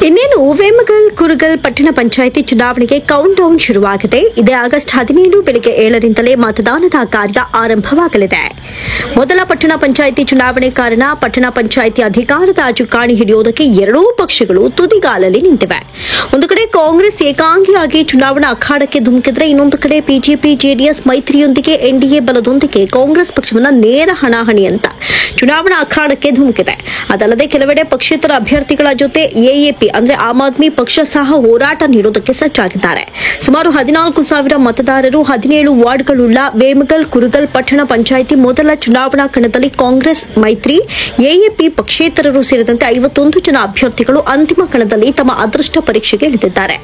ಇನ್ನೇನು ವೇಮಗಲ್ ಕುರುಗಲ್ ಪಟ್ಟಣ ಪಂಚಾಯಿತಿ ಚುನಾವಣೆಗೆ ಕೌಂಟ್ ಡೌನ್ ಶುರುವಾಗಿದೆ. ಇದೇ ಆಗಸ್ಟ್ 17 ಬೆಳಗ್ಗೆ 7ರಿಂದಲೇ ಮತದಾನದ ಕಾರ್ಯ ಆರಂಭವಾಗಲಿದೆ. ಮೊದಲ ಪಟ್ಟಣ ಪಂಚಾಯಿತಿ ಚುನಾವಣೆ ಕಾರಣ ಪಟ್ಟಣ ಪಂಚಾಯಿತಿ ಅಧಿಕಾರದ ಚುಕ್ಕಾಣಿ ಹಿಡಿಯುವುದಕ್ಕೆ ಎರಡೂ ಪಕ್ಷಗಳು ತುದಿಗಾಲಲ್ಲಿ ನಿಂತಿವೆ. ಒಂದು ಕಡೆ ಕಾಂಗ್ರೆಸ್ ಏಕಾಂಗಿಯಾಗಿ ಚುನಾವಣಾ ಅಖಾಡಕ್ಕೆ ಧುಮುಕಿದ್ರೆ, ಇನ್ನೊಂದು ಕಡೆ ಬಿಜೆಪಿ ಜೆಡಿಎಸ್ ಮೈತ್ರಿಯೊಂದಿಗೆ ಎನ್ಡಿಎ ಬಲದೊಂದಿಗೆ ಕಾಂಗ್ರೆಸ್ ಪಕ್ಷವನ್ನ ನೇರ ಹಣಾಹಣಿ ಅಂತ ಚುನಾವಣಾ ಅಖಾಡಕ್ಕೆ ಧುಮುಕಿದೆ. ಅದಲ್ಲದೆ ಕೆಲವೆಡೆ ಪಕ್ಷೇತರ ಅಭ್ಯರ್ಥಿಗಳ ಜೊತೆ ಎಎಪಿ ಅಂದ್ರೆ ಆಮ್ ಆದ್ಮಿ ಪಕ್ಷ ಸಹ ಹೋರಾಟ ನೀಡುವುದಕ್ಕೆ ಸಜ್ಜಾಗಿದ್ದಾರೆ. ಸುಮಾರು 14,000 ಮತದಾರರು 17 ವಾರ್ಡ್ಗಳುಳ್ಳ ವೇಮಗಲ್ ಕುರುಗಲ್ ಪಟ್ಟಣ ಪಂಚಾಯಿತಿ ಮೊದಲ ಚುನಾವಣಾ ಕಣದಲ್ಲಿ ಕಾಂಗ್ರೆಸ್ ಮೈತ್ರಿ ಎಎಪಿ ಪಕ್ಷೇತರರು ಸೇರಿದಂತೆ 51 ಜನ ಅಭ್ಯರ್ಥಿಗಳು ಅಂತಿಮ ಕಣದಲ್ಲಿ ತಮ್ಮ ಅದೃಷ್ಟ ಪರೀಕ್ಷೆಗೆ ಇಳಿದಿದ್ದಾರೆ.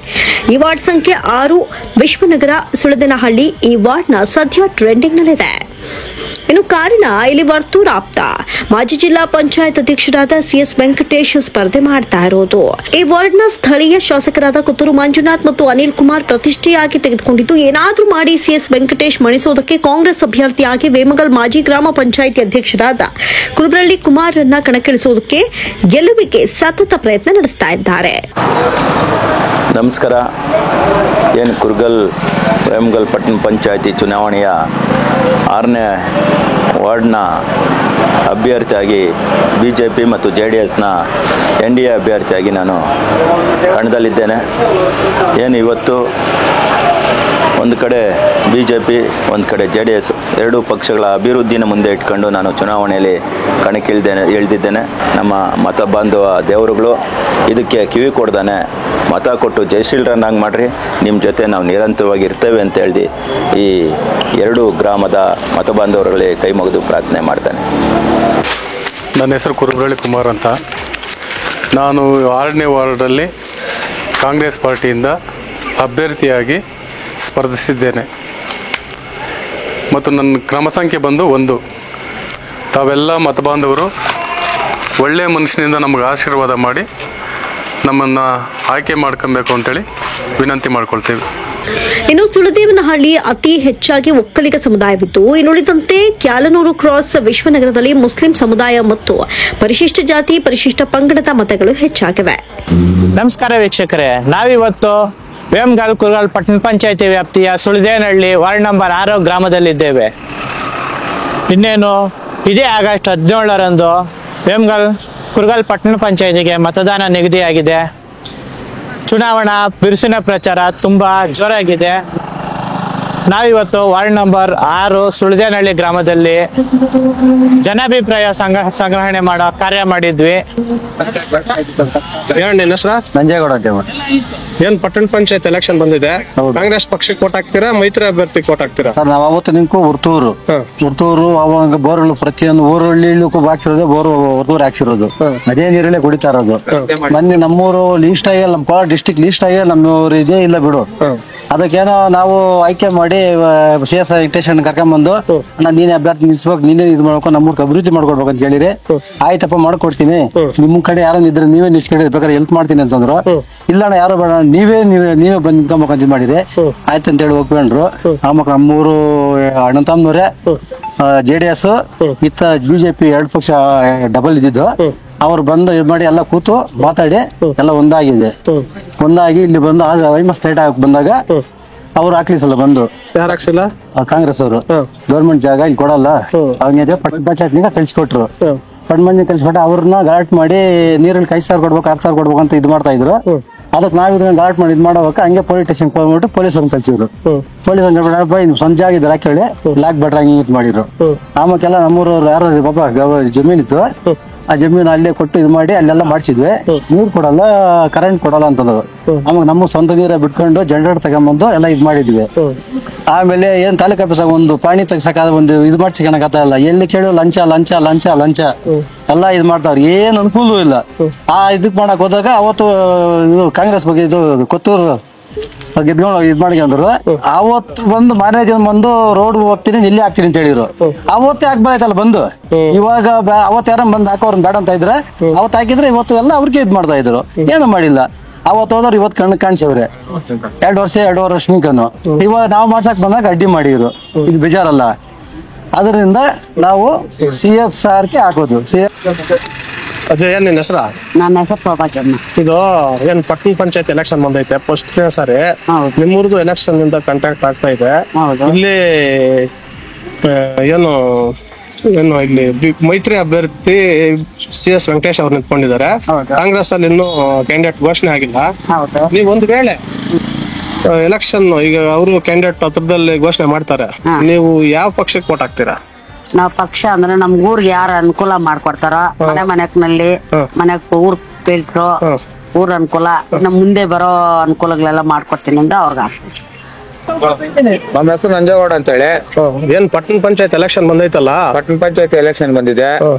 ಈ ವಾರ್ಡ್ ಸಂಖ್ಯೆ 6 ವಿಶ್ವನಗರ ಸುಳದೇನಹಳ್ಳಿ. ಈ ವಾರ್ಡ್ನ ಸದ್ಯ ಟ್ರೆಂಡಿಂಗ್ನಲ್ಲಿದೆ. ಇನ್ನು ಕಾರಣ ಇಲ್ಲಿ ವರ್ತೂರ್ ಆಪ್ತ ಮಾಜಿ ಜಿಲ್ಲಾ ಪಂಚಾಯತ್ ಅಧ್ಯಕ್ಷರಾದ ಸಿಎಸ್ ವೆಂಕಟೇಶ್ ಸ್ಪರ್ಧೆ ಮಾಡ್ತಾ ಇರೋದು. ಈ ವಾರ್ಡ್ನ ಸ್ಥಳೀಯ ಶಾಸಕರಾದ ಕುತ್ತೂರು ಮಂಜುನಾಥ್ ಮತ್ತು ಅನಿಲ್ ಕುಮಾರ್ ಪ್ರತಿಷ್ಠೆಯಾಗಿ ತೆಗೆದುಕೊಂಡಿದ್ದು, ಏನಾದ್ರೂ ಮಾಡಿ ಸಿಎಸ್ ವೆಂಕಟೇಶ್ ಮಣಿಸೋದಕ್ಕೆ ಕಾಂಗ್ರೆಸ್ ಅಭ್ಯರ್ಥಿಯಾಗಿ ವೇಮಗಲ್ ಮಾಜಿ ಗ್ರಾಮ ಪಂಚಾಯಿತಿ ಅಧ್ಯಕ್ಷರಾದ ಕುರುಬ್ರಳ್ಳಿ ಕುಮಾರ್ರನ್ನ ಕಣಕ್ಕಿಳಿಸುವುದಕ್ಕೆ ಗೆಲುವಿಗೆ ಸತತ ಪ್ರಯತ್ನ ನಡೆಸ್ತಾ ಇದ್ದಾರೆ. ನಮಸ್ಕಾರ. ಏನು ಕುರುಗಲ್ ವೇಮಗಲ್ ಪಟ್ಟಣ ಪಂಚಾಯಿತಿ ಚುನಾವಣೆಯ 6ನೇ ವಾರ್ಡ್ನ ಅಭ್ಯರ್ಥಿಯಾಗಿ ಬಿಜೆಪಿ ಮತ್ತು JDSನ ಎನ್ಡಿಎ ಅಭ್ಯರ್ಥಿಯಾಗಿ ನಾನು ಕಣದಲ್ಲಿದ್ದೇನೆ. ಏನು ಇವತ್ತು ಒಂದು ಕಡೆ ಬಿಜೆಪಿ, ಒಂದು ಕಡೆ JDS ಎರಡೂ ಪಕ್ಷಗಳ ಅಭಿವೃದ್ಧಿನ ಮುಂದೆ ಇಟ್ಕೊಂಡು ನಾನು ಚುನಾವಣೆಯಲ್ಲಿ ಇಳಿದಿದ್ದೇನೆ. ನಮ್ಮ ಮತ ಬಾಂಧವ ದೇವರುಗಳು ಇದಕ್ಕೆ ಕಿವಿ ಕೊಡ್ದಾನೆ ಮತ ಕೊಟ್ಟು ಜಯಶೀಲರನ್ನಾಗಿ ಮಾಡಿರಿ, ನಿಮ್ಮ ಜೊತೆ ನಾವು ನಿರಂತರವಾಗಿ ಇರ್ತೇವೆ ಅಂತ ಹೇಳಿ ಈ ಎರಡೂ ಗ್ರಾಮದ ಮತ ಬಾಂಧವರುಗಳಿಗೆ ಕೈ ಮುಗಿದು ಪ್ರಾರ್ಥನೆ ಮಾಡ್ತಾನೆ. ನನ್ನ ಹೆಸರು ಕುರುಬ್ರಳ್ಳಿ ಕುಮಾರ್ ಅಂತ. ನಾನು 6ನೇ ವಾರ್ಡಲ್ಲಿ ಕಾಂಗ್ರೆಸ್ ಪಾರ್ಟಿಯಿಂದ ಅಭ್ಯರ್ಥಿಯಾಗಿ ಸ್ಪರ್ಧಿಸಿದ್ದೇನೆ ಮತ್ತು ನನ್ನ ಕ್ರಮ ಸಂಖ್ಯೆ ಬಂದು 1. ತಾವೆಲ್ಲ ಮತ ಬಾಂಧವರು ಒಳ್ಳೆಯ ಮನುಷ್ಯನಿಂದ ನಮಗೆ ಆಶೀರ್ವಾದ ಮಾಡಿ ನಮ್ಮನ್ನು ಆಯ್ಕೆ ಮಾಡ್ಕೊಬೇಕು ಅಂತೇಳಿ ವಿನಂತಿ ಮಾಡ್ಕೊಳ್ತೀವಿ. ಇನ್ನು ಸುಳದೇವನಹಳ್ಳಿ ಅತಿ ಹೆಚ್ಚಾಗಿ ಒಕ್ಕಲಿಗ ಸಮುದಾಯವಿದ್ದು, ಇನ್ನುಳಿದಂತೆ ಕ್ಯಾಲನೂರು ಕ್ರಾಸ್ ವಿಶ್ವನಗರದಲ್ಲಿ ಮುಸ್ಲಿಂ ಸಮುದಾಯ ಮತ್ತು ಪರಿಶಿಷ್ಟ ಜಾತಿ ಪರಿಶಿಷ್ಟ ಪಂಗಡದ ಮತಗಳು ಹೆಚ್ಚಾಗಿವೆ. ನಮಸ್ಕಾರ ವೀಕ್ಷಕರೇ, ನಾವಿವತ್ತು ವೇಮಗಲ್ ಕುರುಗಲ್ ಪಟ್ಟಣ ಪಂಚಾಯಿತಿ ವ್ಯಾಪ್ತಿಯ ಸುಳದೇವನಹಳ್ಳಿ ವಾರ್ಡ್ ನಂಬರ್ 6 ಗ್ರಾಮದಲ್ಲಿದ್ದೇವೆ. ಇನ್ನೇನು ಇದೇ ಆಗಸ್ಟ್ 17ರಂದು ವೇಮಗಲ್ ಕುರುಗಲ್ ಪಟ್ಟಣ ಪಂಚಾಯಿತಿಗೆ ಮತದಾನ ನಿಗದಿಯಾಗಿದೆ. ಚುನಾವಣಾ ಬಿರುಸಿನ ಪ್ರಚಾರ ತುಂಬಾ ಜೋರಾಗಿದೆ. ನಾವಿವತ್ತು ವಾರ್ಡ್ ನಂಬರ್ 6 ಸುಳದೇನಹಳ್ಳಿ ಗ್ರಾಮದಲ್ಲಿ ಜನಾಭಿಪ್ರಾಯ ಸಂಗ್ರಹಣೆ ಮಾಡೋ ಕಾರ್ಯ ಮಾಡಿದ್ವಿ. ನಂಜೇಗೌಡ. ಏನ್ ಪಟ್ಟಣ ಪಂಚಾಯತ್ ಎಲೆಕ್ಷನ್ ಬಂದಿದೆ, ಕಾಂಗ್ರೆಸ್ ಪಕ್ಷಕ್ಕೆ ಕೋಟ್ ಹಾಕ್ತೀರಾ ಮೈತ್ರಿ ಅಭ್ಯರ್ಥಿ ಕೋಟ್ ಹಾಕ್ತೀರಾ? ಸರ್, ನಾವು ಅವತ್ತು ನಿಮ್ಗೂ ಉರ್ತೂರು ಅವಾಗ ಬೋರ್ಗಳು ಪ್ರತಿಯೊಂದು ಊರಳ್ಳಿಕ್ಕೂ ಹಾಕ್ಸಿರೋದು, ಉರ್ತೂರು ಹಾಕ್ಸಿರೋದು ಅದೇ ನೀರಲ್ಲೇ ಕುಡಿತಾ ಇರೋದು. ಮೊನ್ನೆ ನಮ್ಮೂರು ಲೀಸ್ಟ್ ಆಗಿ ನಮ್ಮ ಕೋಲಾರ ಡಿಸ್ಟಿಕ್ ಲೀಸ್ಟ್ ಆಗಿ ನಮ್ಮೂರು ಇದೇ ಇಲ್ಲ ಬಿಡು. ಅದಕ್ಕೇನೋ ನಾವು ಆಯ್ಕೆ ಮಾಡಿ CS ವೆಂಕಟೇಶನ್ ಕರ್ಕೊಂಡ್ಬಂದು ನೀನೇ ಅಭ್ಯರ್ಥಿ ನಿಲ್ಸ್ಬೇಕು, ನೀನೇ ಇದು ಮಾಡ್ಕೊಂಡು ನಮ್ಮೂರ್ಗೆ ಅಭಿವೃದ್ಧಿ ಮಾಡ್ಕೊಡ್ಬೇಕು ಅಂತ ಹೇಳಿರಿ. ಆಯ್ತಪ್ಪ ಮಾಡ್ಕೊಡ್ತೀನಿ, ನಿಮ್ ಕಡೆ ಯಾರು ಇದ್ರೆ ನೀವೇ ನಿಲ್ಸ್ಕೊಂಡ್ರೆ ಬೇಕಾದ್ರೆ ಹೆಲ್ಪ್ ಮಾಡ್ತೀನಿ ಅಂತಂದ್ರು. ಇಲ್ಲ ಅಣ್ಣ ಯಾರು ಬೇಡ, ನೀವೇ ಬಂದು ನಿಂತ್ಕೊಬೇಕಂತ ಮಾಡಿರಿ. ಆಯ್ತು ಅಂತ ಹೇಳಿ ಒಪ್ಕೊಂಡ್ರು. ಆಮೇಲೆ ನಮ್ಮೂರು ಅಣ್ಣ ತಮ್ಮನವರೇ JDS ಇತ್ತ ಬಿಜೆಪಿ 2 ಪಕ್ಷ ಡಬಲ್ ಇದ್ದಿದ್ದು, ಅವ್ರು ಬಂದು ಇದು ಮಾಡಿ ಎಲ್ಲ ಕೂತು ಮಾತಾಡಿ ಎಲ್ಲ ಒಂದಾಗಿ ಇಲ್ಲಿ ಬಂದು ವೈಮಸ್ ಸ್ಟೇಟ್ ಆಗಿ ಬಂದಾಗ ಅವ್ರು ಹಾಕ್ಲಿಸಲ್ಲ ಬಂದು. ಯಾರು ಹಾಕ್ಸಿಲ್ಲ? ಕಾಂಗ್ರೆಸ್ ಅವರು ಗೌರ್ಮೆಂಟ್ ಜಾಗ ಇಲ್ಲಿ ಕೊಡಲ್ಲ ಹಂಗೆ ಪಟ್ಟಣ ಪಂಚಾಯತ್ನಿಗೆ ಕಳ್ಸಿಕೊಟ್ರು. ಪಟ್ಟಣ ಪಂಚಾಯತ್ ಕಳ್ಸಿಕೊಟ್ಟು ಅವ್ರನ್ನ ಗಲಾಟ್ ಮಾಡಿ ನೀರಲ್ಲಿ 5,000 ಕೊಡ್ಬೇಕು 6,000 ಕೊಡ್ಬೇಕು ಅಂತ ಇದು ಮಾಡ್ತಾ ಇದ್ರು. ಅದಕ್ಕೆ ನಾವ್ ಇದನ್ನ ಗಲಾಟ್ ಮಾಡಿ ಇದು ಮಾಡೋವಾಗ ಹಂಗೆ ಪೊಲೀಸ್ ಸ್ಟೇಷನ್ ಹೋಗ್ಬಿಟ್ಟು ಪೊಲೀಸರನ್ನ ಕಳ್ಸಿದ್ರು. ಪೊಲೀಸ್ ಸಂಜೆ ಆಗಿದ್ರು ಹಾಕಿ ಲಾಕ್ ಬಟ್ರ ಹಂಗೆ ಇದು ಮಾಡಿದ್ರು. ಆಮೇಲೆಲ್ಲ ನಮ್ಮೂರವ್ರು ಯಾರು ಪಾಪ ಜಮೀನಿತ್ತು, ಆ ಜಮೀನು ಅಲ್ಲೇ ಕೊಟ್ಟು ಇದು ಮಾಡಿ ಅಲ್ಲೆಲ್ಲ ಮಾಡ್ಸಿದ್ವಿ. ನೀರ್ ಕೊಡಲ್ಲ, ಕರೆಂಟ್ ಕೊಡಲ್ಲ ಅಂತಂದ್ರು. ಆಮೇಲೆ ನಮ್ಮ ಸ್ವಂತ ನೀರ ಬಿಟ್ಕೊಂಡು ಜನರೇಟರ್ ತಗೊಂಬಂದು ಎಲ್ಲ ಇದು ಮಾಡಿದ್ವಿ. ಆಮೇಲೆ ಏನ್ ತಾಲೂಕ್ ಆಫೀಸಾಗ ಒಂದು ಪಾಣಿ ತೆಗ್ಸಕಾದ ಒಂದು ಇದು ಮಾಡ್ಸಿಕಣಕತ್ತ ಇಲ್ಲ, ಎಲ್ಲಿ ಕೇಳು ಲಂಚ ಲಂಚ ಲಂಚ ಲಂಚ ಎಲ್ಲ ಇದು ಮಾಡ್ತಾವ್ರಿ, ಏನ್ ಅನುಕೂಲವೂ ಇಲ್ಲ. ಆ ಇದಕ್ ಮಾಡಕ್ ಹೋದಾಗ ಅವತ್ತು ಇದು ಕಾಂಗ್ರೆಸ್ ಬಗ್ಗೆ ಇದು ಕೊತ್ತೂರು ಗೆದ್ಕೊಂಡು ಇದ್ ಮಾಡ್ಕೊಂಡ್ರು. ಅವತ್ತು ಬಂದು ಮಾರನೇ ದಿನ ಬಂದು ರೋಡ್ ಹೋಗ್ತೀನಿ ಇಲ್ಲಿ ಹಾಕ್ತೀನಿ ಅಂತ ಹೇಳಿದ್ರು. ಅವತ್ತೇ ಹಾಕ್ಬಾಯ್ತಲ್ಲ ಬಂದು. ಇವಾಗ ಅವತ್ತು ಯಾರ ಬಂದು ಹಾಕೋರ್ನ ಬೇಡ ಅಂತ ಇದ್ರೆ ಅವತ್ತು ಹಾಕಿದ್ರೆ ಇವತ್ತು ಎಲ್ಲ ಅವ್ರಿಗೆ ಇದ್ ಮಾಡ್ತಾ ಇದ್ರು. ಏನು ಮಾಡಿಲ್ಲ. ಅವತ್ತು ಹೋದವ್ರು ಇವತ್ತು ಕಣ್ಣು ಕಾಣಿಸವ್ರೆ. 2 ವರ್ಷ ನಿಂಕನು ಇವಾಗ ನಾವು ಮಾಡ್ಸಕ್ ಬಂದಾಗ ಅಡ್ಡಿ ಮಾಡಿದ್ರು. ಇದು ಬೇಜಾರಲ್ಲ. ಅದರಿಂದ ನಾವು CSRಗೆ ಹಾಕೋದು. ಅಜಯ್ ಏನ್ ನಿನ್ನ ಹೆಸರ? ನನ್ನ ಹೆಸರು ಸೌಭಾಗ್ಯಮ್ಮ. ಇದು ಏನ್ ಪಟ್ಟಣ ಪಂಚಾಯತ್ ಎಲೆಕ್ಷನ್ ಬಂದೈತೆ ಫಸ್ಟ್ ಸಾರಿ. ಹೌದು. ನಿಮ್ಮೂರ್ದು ಎಲೆಕ್ಷನ್ ಇಂದ ಕಾಂಟ್ಯಾಕ್ಟ್ ಆಗ್ತಾ ಇದೆ. ಹೌದು. ಇಲ್ಲಿ ಏನು ಇಲ್ಲಿ ಮೈತ್ರಿ ಅಭ್ಯರ್ಥಿ CS ವೆಂಕಟೇಶ್ ಅವ್ರು ನಿಂತ್ಕೊಂಡಿದ್ದಾರೆ. ಹೌದು. ಕಾಂಗ್ರೆಸ್ ಅಲ್ಲಿ ಇನ್ನೂ ಕ್ಯಾಂಡಿಡೇಟ್ ಘೋಷಣೆ ಆಗಿಲ್ಲ. ಹೌದು. ನೀವು ಒಂದು ವೇಳೆ ಎಲೆಕ್ಷನ್ ಈಗ ಅವರು ಕ್ಯಾಂಡಿಡೇಟ್ ಹತ್ರದಲ್ಲಿ ಘೋಷಣೆ ಮಾಡ್ತಾರೆ, ಹಾ. ನೀವು ಯಾವ ಪಕ್ಷಕ್ಕೆ ವೋಟ್ ಹಾಕ್ತೀರಾ? ನಾವ್ ಪಕ್ಷ ಅಂದ್ರೆ ನಮ್ ಊರ್ಗೆ ಯಾರು ಅನುಕೂಲ ಮಾಡ್ಕೊಡ್ತಾರೋ ಮನೆಯಲ್ಲಿ ಊರ್ ಪೇಲ್ಟ್ರು ಊರ್ ಅನುಕೂಲ ನಮ್ ಮುಂದೆ ಬರೋ ಅನುಕೂಲಗಳೆಲ್ಲ ಮಾಡ್ಕೊಡ್ತೀನಿ ಅಂದ್ರೆ ಅವ್ರಿಗೆ ಹಾಕ್ತೀನಿ. ನಮ್ಮ ಹೆಸರು ನಂಜೇಗೌಡ ಅಂತ ಹೇಳಿ. ಏನ್ ಪಟ್ಟಣ ಪಂಚಾಯತ್ ಎಲೆಕ್ಷನ್ ಬಂದೈತಲ್ಲ, ಪಟ್ಟಣ ಪಂಚಾಯತ್ ಎಲೆಕ್ಷನ್ ಬಂದಿದೆ.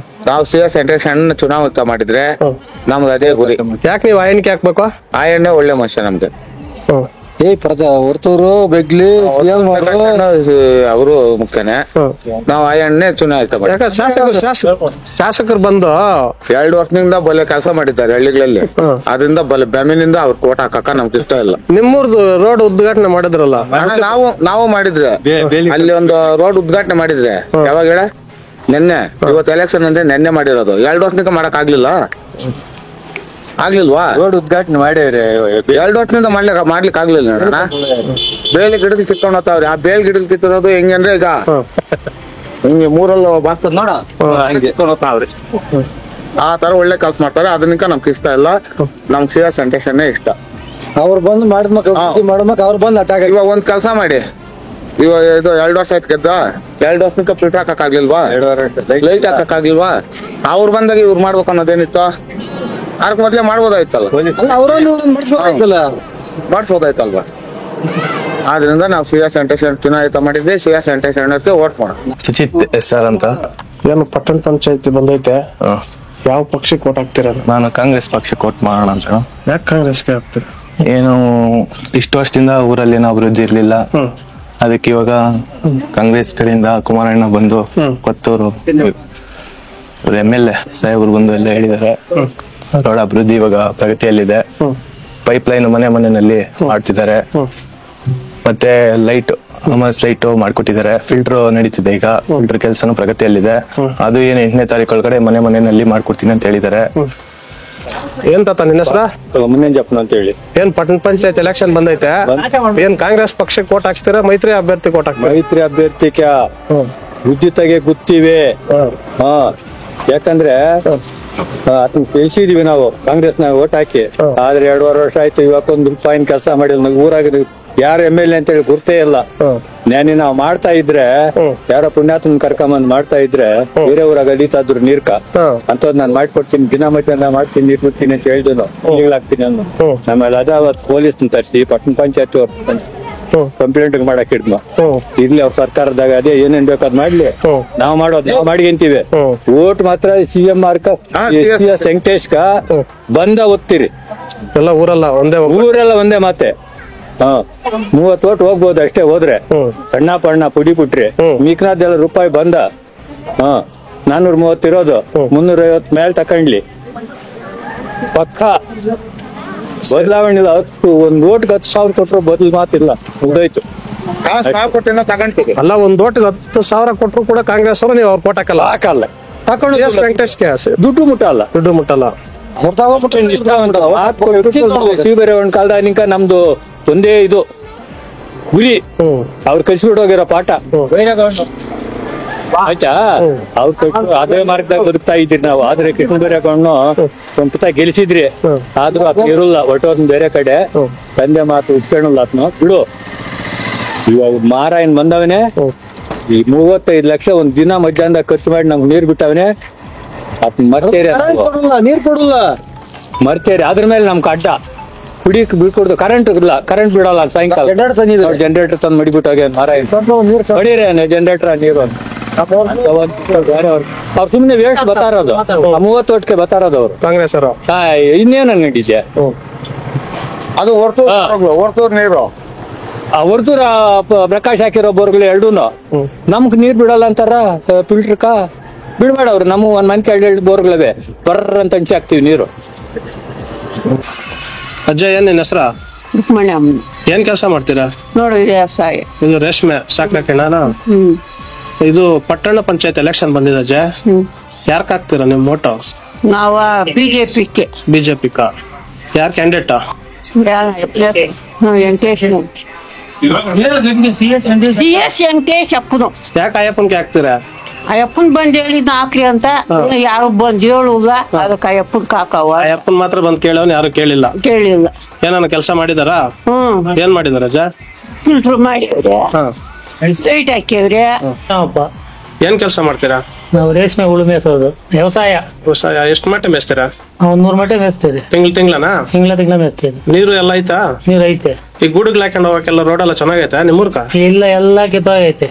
ನಾವು CS ವೆಂಕಟೇಶ್ ಅಣ್ಣ ಚುನಾವಣೆ ಮಾಡಿದ್ರೆ ನಮ್ದು ಅದೇ ಗುರಿ. ಯಾಕೆ ನೀವು ಆಯ್ಕೆ ಹಾಕ್ಬೇಕು? ಆ ಎಣ್ಣೆ ಒಳ್ಳೆ ಮನುಷ್ಯ ನಮ್ಗೆ. ಹೊರತೂರು ಬೆಗ್ಲಿ ಅವರು ಮುಖ್ಯನೇ. ನಾವು ಆ ಎಣ್ಣೆ ಚುನಾಯಿತ ಮಾಡಿ. ಯಾಕೆ ಶಾಸಕರು ಬಂದು 2 ವರ್ಷದಿಂದ ಬಲೆ ಕೆಲಸ ಮಾಡಿದ್ದಾರೆ ಹಳ್ಳಿಗಳಲ್ಲಿ. ಅದರಿಂದ ಬಲೆ ಬೆಮ್ಮಿನಿಂದ ಅವ್ರ ಕೋಟ್ ಹಾಕಕ್ಕ ನಮ್ಗೆ ಇಷ್ಟ ಇಲ್ಲ. ನಿಮ್ಮೂರ್ದು ರೋಡ್ ಉದ್ಘಾಟನೆ ಮಾಡಿದ್ರಲ್ಲ, ನಾವು ಮಾಡಿದ್ರೆ ಅಲ್ಲಿ ಒಂದು ರೋಡ್ ಉದ್ಘಾಟನೆ ಮಾಡಿದ್ರೆ ಯಾವಾಗ ಹೇಳ? ನೆನ್ನೆ. ಇವತ್ತು ಎಲೆಕ್ಷನ್ ಅಂದ್ರೆ ನೆನ್ನೆ ಮಾಡಿರೋದು. 2 ವರ್ಷದಿಂದ ಮಾಡಕ್ ಆಗ್ಲಿಲ್ವಾ? ರೋಡ್ ಉದ್ಘಾಟನೆ ಮಾಡಿವ್ರಿ. 2 ವರ್ಷದಿಂದ ಮಾಡ್ಲಿಕ್ಕೆ ಆಗ್ಲಿಲ್ಲ ನೋಡೋಣ. ಬೇಲಿ ಗಿಡದ ಕಿತ್ಕೊಂಡ್ ಹೋಗ್ತಾವ್ರಿ. ಆ ಬೇಲ್ ಗಿಡದ ಕಿತ್ತಿರೋದು ಹೆಂಗಂದ್ರೆ ಈಗ ಹಿಂಗೆ ಮೂರಲ್ಲ ಬಾಸ್ತದ ನೋಡ ಕಿತ್ಕೊಂಡ್ ಹೋಗ್ತಾವ್ರಿ. ಆ ತರ ಒಳ್ಳೆ ಕೆಲಸ ಮಾಡ್ತಾರೆ. ಅದನ್ನ ನಮ್ಗೆ ಇಷ್ಟ ಇಲ್ಲ. ನಮ್ಗೆ CS ವೆಂಕಟೇಶ್ ಇಷ್ಟ. ಅವ್ರು ಬಂದು ಮಾಡಿದ್ಮಕ್ ಅವ್ರು ಬಂದು ಅಟ್ಯಾಕ್. ಇವಾಗ ಒಂದ್ ಕೆಲಸ ಮಾಡಿ, ಇವಾಗ ಇದು 2 ವರ್ಷ ಆಯ್ತು ಗೆದ್ದ. 2 ವರ್ಷಕ್ಕೆ ಫಿಲ್ಟರ್ ಹಾಕಕ್ ಆಗ್ಲಿಲ್ವಾ? ಲೈಟ್ ಹಾಕಕ್ ಆಗ್ಲಿಲ್ವಾ? ಅವ್ರು ಬಂದಾಗ ಇವ್ರು ಮಾಡ್ಬೇಕು ಅನ್ನೋದೇನಿತ್ತು? ಅದಕ್ಕೆ ಮೊದ್ಲೇ ಮಾಡ್ಬೋದಾಯ್ತಲ್ಲ, ಮಾಡಿಸ್ಬೋದಾಯ್ತಲ್ವಾ? ಆದ್ರಿಂದ ನಾವು CS ವೆಂಕಟೇಶ್ ಚುನಾಯಿತ ಮಾಡಿದ್ದೆ. CS ವೆಂಕಟೇಶ್ ಅಣ್ಣಕ್ಕೆ ವೋಟ್ ಮಾಡೋಣ. ಸುಚಿತ್ SR ಅಂತ. ಏನು ಪಟ್ಟಣ ಪಂಚಾಯತಿ ಬಂದೈತೆ, ಯಾವ ಪಕ್ಷಕ್ಕೆ ವೋಟ್ ಹಾಕ್ತೀರ? ನಾನು ಕಾಂಗ್ರೆಸ್ ಪಕ್ಷಕ್ಕೆ ವೋಟ್ ಮಾಡೋಣ ಅಂತ. ಯಾಕೆ ಕಾಂಗ್ರೆಸ್ಗೆ ಹಾಕ್ತೀರ? ಏನು ಇಷ್ಟು ವರ್ಷದಿಂದ ಊರಲ್ಲಿ ಏನೋ ಅಭಿವೃದ್ಧಿ ಇರ್ಲಿಲ್ಲ. ಅದಕ್ಕೆ ಇವಾಗ ಕಾಂಗ್ರೆಸ್ ಕಡೆಯಿಂದ ಕುಮಾರಣ್ಣ ಬಂದು ಕೊತ್ತೂರು MLA ಸಾಹೇಬರು ಬಂದು ಎಲ್ಲ ಹೇಳಿದ್ದಾರೆ. ರೋಡ್ ಅಭಿವೃದ್ಧಿ ಇವಾಗ ಪ್ರಗತಿಯಲ್ಲಿದೆ. ಪೈಪ್ ಲೈನ್ ಮನೆಯಲ್ಲಿ ಮಾಡ್ತಿದ್ದಾರೆ. ಮತ್ತೆ ಲೈಟ್ ಲೈಟ್ ಮಾಡ್ಕೊಟ್ಟಿದ್ದಾರೆ. ಫಿಲ್ಟರ್ ನಡೀತಿದೆ ಈಗ. ಫಿಲ್ಟರ್ ಕೆಲಸನೂ ಪ್ರಗತಿಯಲ್ಲಿದೆ. ಅದು ಏನು 8ನೇ ತಾರೀಕು ಒಳಗಡೆ ಮನೆಯಲ್ಲಿ ಮಾಡ್ಕೊಡ್ತೀನಿ ಅಂತ ಹೇಳಿದ್ದಾರೆ. ಏನ್ ತಾತ ನಿನ್ನ ಹೆಸರ? ಮುನಿಯಂಜಪ್ಪನ ಅಂತ ಹೇಳಿ. ಏನ್ ಪಟ್ಟಣ ಪಂಚಾಯತ್ ಎಲೆಕ್ಷನ್ ಬಂದೈತೆ, ಏನ್ ಕಾಂಗ್ರೆಸ್ ಪಕ್ಷಕ್ಕೆ ವೋಟ್ ಹಾಕ್ತೀರಾ ಮೈತ್ರಿ ಅಭ್ಯರ್ಥಿ ವೋಟ್ ಹಾಕ್ತೀರಾ? ಮೈತ್ರಿ ಅಭ್ಯರ್ಥಿಗೆ ಉದ್ದಿತಾಗೆ ಗೊತ್ತಿವೆ. ಯಾಕಂದ್ರೆ ಅದನ್ನ ತಿಳಿಸಿದೀವಿ ನಾವು ಕಾಂಗ್ರೆಸ್ನಾಗ ಓಟ್ ಹಾಕಿ. ಆದ್ರೆ 2.5 ವರ್ಷ ಆಯ್ತು, ಇವತ್ತೊಂದು ರೂಪಾಯಿನ ಕೆಲಸ ಮಾಡಿಲ್ಲ. ಊರಾಗ ಯಾರು MLA ಅಂತ ಹೇಳಿ ಗುರ್ತೇ ಇಲ್ಲ. ನ್ಯಾನಿ ನಾವ್ ಮಾಡ್ತಾ ಇದ್ರೆ ಯಾರೋ ಪುಣ್ಯಾತ್ಮನ್ ಕರ್ಕೊಂಬಂದ್ ಮಾಡ್ತಾ ಇದ್ರೆ ಬೇರೆ ಊರಾಗ ಅಲೀತಾದ್ರು ನೀರ್ಕ ಅಂತದ್ ನಾನ್ ಮಾಡ್ಕೊಡ್ತೀನಿ, ದಿನ ಮತ್ತೆ ನಾ ಮಾಡ್ತೀನಿ, ನೀರ್ ಕೊಡ್ತೀನಿ ಅಂತ ಹೇಳಿದ್ನು. ಈಗ್ಲಾಗ್ತೀನಿ ಅನ್ನು. ಆಮೇಲೆ ಅವತ್ ಪೊಲೀಸ್ ತರಿಸಿ ಪಟ್ಟಣ ಪಂಚಾಯತ್ ಕಂಪ್ಲೇಂಟ್ ಮಾಡಕ್ ಹಿಡ್ಮ. ಇರ್ಲಿ ಅವ್ರ ಸರ್ಕಾರದಾಗ ಅದೇ ಏನೇನ್ ಬೇಕಾದ್ ಮಾಡ್ಲಿ, ನಾವ್ ಮಾಡೋದ್ ನಾವ್ ಮಾಡ್ಕೊಂತೀವಿ. ಓಟ್ ಮಾತ್ರ CM CS ವೆಂಕಟೇಶ್ ಬಂದ ಓದ್ತೀರಿ. ಎಲ್ಲ ಊರೆಲ್ಲ ಒಂದೇ ಮಾತೆ. 30 ಓಟ್ ಹೋಗ್ಬೋದು ಅಷ್ಟೇ. ಹೋದ್ರೆ ಸಣ್ಣ ಪಣ್ಣ ಪುಡಿ ಪುಟ್ರಿ ಮೀಕ್ನಾದೆಲ್ಲ ರೂಪಾಯಿ ಬಂದ 430 ಇರೋದು 350 ಮೇಲೆ ತಕೊಂಡ್ಲಿ ಪಕ್ಕ ಬದಲಾವಣೆ ಇಲ್ಲ. ಒಂದ್ ಓಟ್ಗೆ 10,000 ಕೊಟ್ರು ಬದಲು ಮಾತಿಲ್ಲ, ಮುಗ್ದೋಯ್ತು. ತಗೊಂತೀವಿ ಅಲ್ಲ, ಒಂದ್ ಓಟ್ಗೆ 10,000 ಕೊಟ್ರು ಕೂಡ ಕಾಂಗ್ರೆಸ್ ಅವರು ನೀವು ಅವ್ರ ಕೋಟ್ ಹಾಕಲ್ಲ. ತಕೊಂಡು ವೆಂಕಟೇಶ್ಗೆ ದುಡ್ಡು ಮುಟ್ಟಲ್ಲ. ಶ್ರೀಬೇರೇವಣ್ಣ ಕಾಲದ ನಿಂಕ ನಮ್ದು ಒಂದೇ ಇದು ಗುರಿ. ಅವ್ರು ಕಳ್ಸಿಬಿಟ್ಟು ಹೋಗಿರೋ ಪಾಠ ಆಯ್ತಾ? ಅವ್ರು ಕೊಟ್ಟು ಅದೇ ಮಾರ್ಗದಾಗ ಬದುಕ್ತಾ ಇದ್ರಿ ನಾವು. ಆದ್ರೆ ಕೃಷ್ಣಬೇರೇಗೌಡನು ಸ್ವಂತ ಗೆಲ್ಸಿದ್ರಿ. ಆದ್ರೂ ಅದ್ ಇರಲ್ಲ, ಹೊಟ್ಟೋದ್ ಬೇರೆ ಕಡೆ. ತಂದೆ ಮಾತು ಉಟ್ಕೊಳ್ಳಲ್ಲ ಅತ್ನ ಬಿಡು. ಇವಾಗ ಮಾರಾಯನ್ ಬಂದವನೇ ಈ 35 ಲಕ್ಷ ಒಂದ್ ದಿನ ಮಧ್ಯಾಹ್ನದಾಗ ಖರ್ಚು ಮಾಡಿ ನಮ್ಗೆ ನೀರ್ ಬಿಟ್ಟವನೇ. ಅದ್ ಮರ್ತೇರಿ ನೀರ್ ಕೊಡಲ್ಲ, ಮರ್ತೇರಿ. ಅದ್ರ ಮೇಲೆ ನಮ್ಗೆ ಅಡ್ಡ ಕುಡಿಯಕ್ ಬಿಟ್ಕೊಡ್ದು. ಕರೆಂಟ್ ಬಿಡಲ್ಲ ಸಾಯಂಕಾಲ. ಜನರೇಟರ್ ತಂದು ಮಡಿಬಿಟ್ಟು ಹೋಗ್ಯ ಮಾರಾಯನ್. ಹೊಡೀರಿ ಜನರೇಟರ್ ನೀರು. ಅವ್ರು ಸುಮ್ನೆ ವೇಸ್ಟ್ ಬತ್ತಾರೋದು. 30 ಓಟ್ಗೆ ಬತ್ತಾರೋದು ಅವ್ರು ಕಾಂಗ್ರೆಸ್ ಅವರು. ಇನ್ನೇನ ನಡೀತೆ ಅದು ಹೊರ್ತೂರ್ ನೀರು. ಹೊರತೂರ ಪ್ರಕಾಶ್ ಹಾಕಿರೋ ಬೋರ್ಗಳು ಎರಡೂನು ನಮ್ಗ್ ನೀರ್ ಬಿಡಲ್ಲ ಅಂತಾರ. ಫಿಲ್ಟರ್ಕ ಬಿಡ್ಬೇಡ ಅವ್ರು. ನಮ್ಮ ಒಂದ್ ಮನೆ 2 ಬೋರ್ಗಳವೆ ಬರ್ರ ಅಂತ ಹಂಚಿ ಹಾಕ್ತಿವಿ ನೀರು. ಅಜ್ಜ ಏನ್ ನಿನ್ನ ಹೆಸರ? ರುಕ್ಮಣ್ಯಮ್ಮ. ಏನ್ ಕೆಲಸ ಮಾಡ್ತೀರಾ? ನೋಡಿ ವ್ಯವಸಾಯ. ಇದು ರೇಷ್ಮೆ ಸಾಕ್ಬೇಕಣ್ಣ. ಇದು ಪಟ್ಟಣ ಪಂಚಾಯತ್ ಎಲೆಕ್ಷನ್ ಬಂದಿದೆ ಅಜ್ಜ. ಯಾರ್ಕ್ ಹಾಕ್ತೀರಾ ನಿಮ್ ವೋಟು? ನಾವ ಬಿಜೆಪಿಕ್ಕೆ ಬಿಜೆಪಿ ಯಾರು ಕ್ಯಾಂಡಿಡೇಟ್? ವೆಂಕಟೇಶ್ ಅಪ್ಪನು. ಯಾಕೆ ಅಯ್ಯಪ್ಪನ್ಗೆ ಹಾಕ್ತೀರಾ? ಅಯ್ಯಪ್ಪನ್ ಬಂದ್ ಹೇಳಿದ್ ಹಾಕ್ರಿ ಅಂತ ಯಾರು ಬಂದ್ ಹೇಳುಲ್ಲ, ಅದಕ್ಕೆ ಅಯ್ಯಪ್ಪನ್ ಹಾಕವ. ಅಯ್ಯಪ್ಪನ್ ಮಾತ್ರ ಬಂದ್ ಕೇಳೋನ್ ಯಾರು ಕೇಳಿಲ್ಲ. ಕೇಳಿಲ್ಲ. ಏನಾನ ಕೆಲಸ ಮಾಡಿದಾರ? ಏನ್ ಮಾಡಿದಾರ ಅಜ್ಜ? ಫಿಲ್ಟರ್ ಮಾಡಿವ್ರೆ, ಸ್ಟ್ರೈಟ್ ಹಾಕಿವ್ರೆ. ಏನ್ ಕೆಲಸ ಮಾಡ್ತೀರಾ? ನಾವು ರೇಷ್ಮೆ ಹುಳು ಮೇಯಿಸೋದು, ವ್ಯವಸಾಯ. ಎಷ್ಟು ಮಟ್ಟ ಮೇಯಿಸ್ತೀರಾ? 100 ಮಟ್ಟ ಮೇಯಿಸ್ತೀವಿ. ತಿಂಗಳನ ಮೇಯಿಸ್ತೀವಿ. ನೀರು ಎಲ್ಲ ಐತಾ? ನೀರು ಐತೆ. ಈ ಗೂಡುಗಳು ಹಾಕೊಂಡು ಹೋಗಕ್ಕೆಲ್ಲ ರೋಡ್ ಎಲ್ಲ ಚೆನ್ನಾಗೈತೆ ನಿಮ್ಮೂರ್ಕ? ಇಲ್ಲ, ಎಲ್ಲ ಕಿತ್ತೋಗೈತೆ.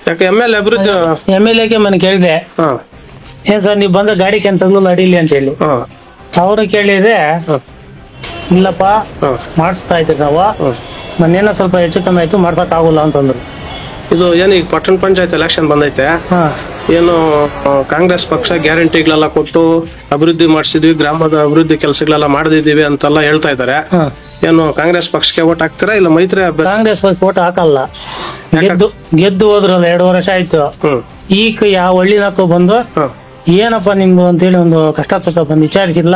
ಯಾಕೆ MLA ಅಭಿವೃದ್ಧಿ? MLA ಮನೆ ಕೇಳಿದೆ, ಏನ್ ಸರ್ ನೀವು ಬಂದ್ರೆ ಗಾಡಿಗೆ ಅಂತಂದು ಅಡಿಲಿ ಅಂತ ಹೇಳಿ. ಅವ್ರು ಕೇಳಿದೆ, ಇಲ್ಲಪ್ಪ ಮಾಡಿಸ್ತಾ ಇದ್ದೀವಿ ನಾವು, ನಾನೇನೋ ಸ್ವಲ್ಪ ಹೆಚ್ಚು ಕಮ್ಮಿ ಆಯ್ತು ಮಾಡ್ಸಕ್ ಆಗುಲ್ಲ ಅಂತಂದ್ರು. ಇದು ಏನು ಈಗ ಪಟ್ಟಣ ಪಂಚಾಯತ್ ಎಲೆಕ್ಷನ್ ಬಂದೈತೆ, ಏನು ಕಾಂಗ್ರೆಸ್ ಪಕ್ಷ ಗ್ಯಾರಂಟಿಗಳೆಲ್ಲ ಕೊಟ್ಟು ಅಭಿವೃದ್ಧಿ ಮಾಡಿಸಿದ್ವಿ, ಗ್ರಾಮದ ಅಭಿವೃದ್ಧಿ ಕೆಲಸಗಳೆಲ್ಲ ಮಾಡಿದೀವಿ ಅಂತೆಲ್ಲ ಹೇಳ್ತಾ ಇದಾರೆ. ಏನು ಕಾಂಗ್ರೆಸ್ ಪಕ್ಷಕ್ಕೆ ಓಟ್ ಹಾಕ್ತೀರಾ ಇಲ್ಲ ಮೈತ್ರಿ? ಕಾಂಗ್ರೆಸ್ ಪಕ್ಷ ಓಟ್ ಹಾಕಲ್ಲ. ಗೆದ್ದು ಹೋದ್ರಲ್ಲ 2 ವರ್ಷ ಆಯ್ತು. ಈಗ ಯಾವ ಹಳ್ಳಿನಾಕು ಬಂದು ಏನಪ್ಪ ನಿಮ್ದು ಅಂತೇಳಿ ಒಂದು ಕಷ್ಟ ಸುಖ ಬಂದು ವಿಚಾರಿಸಿಲ್ಲ,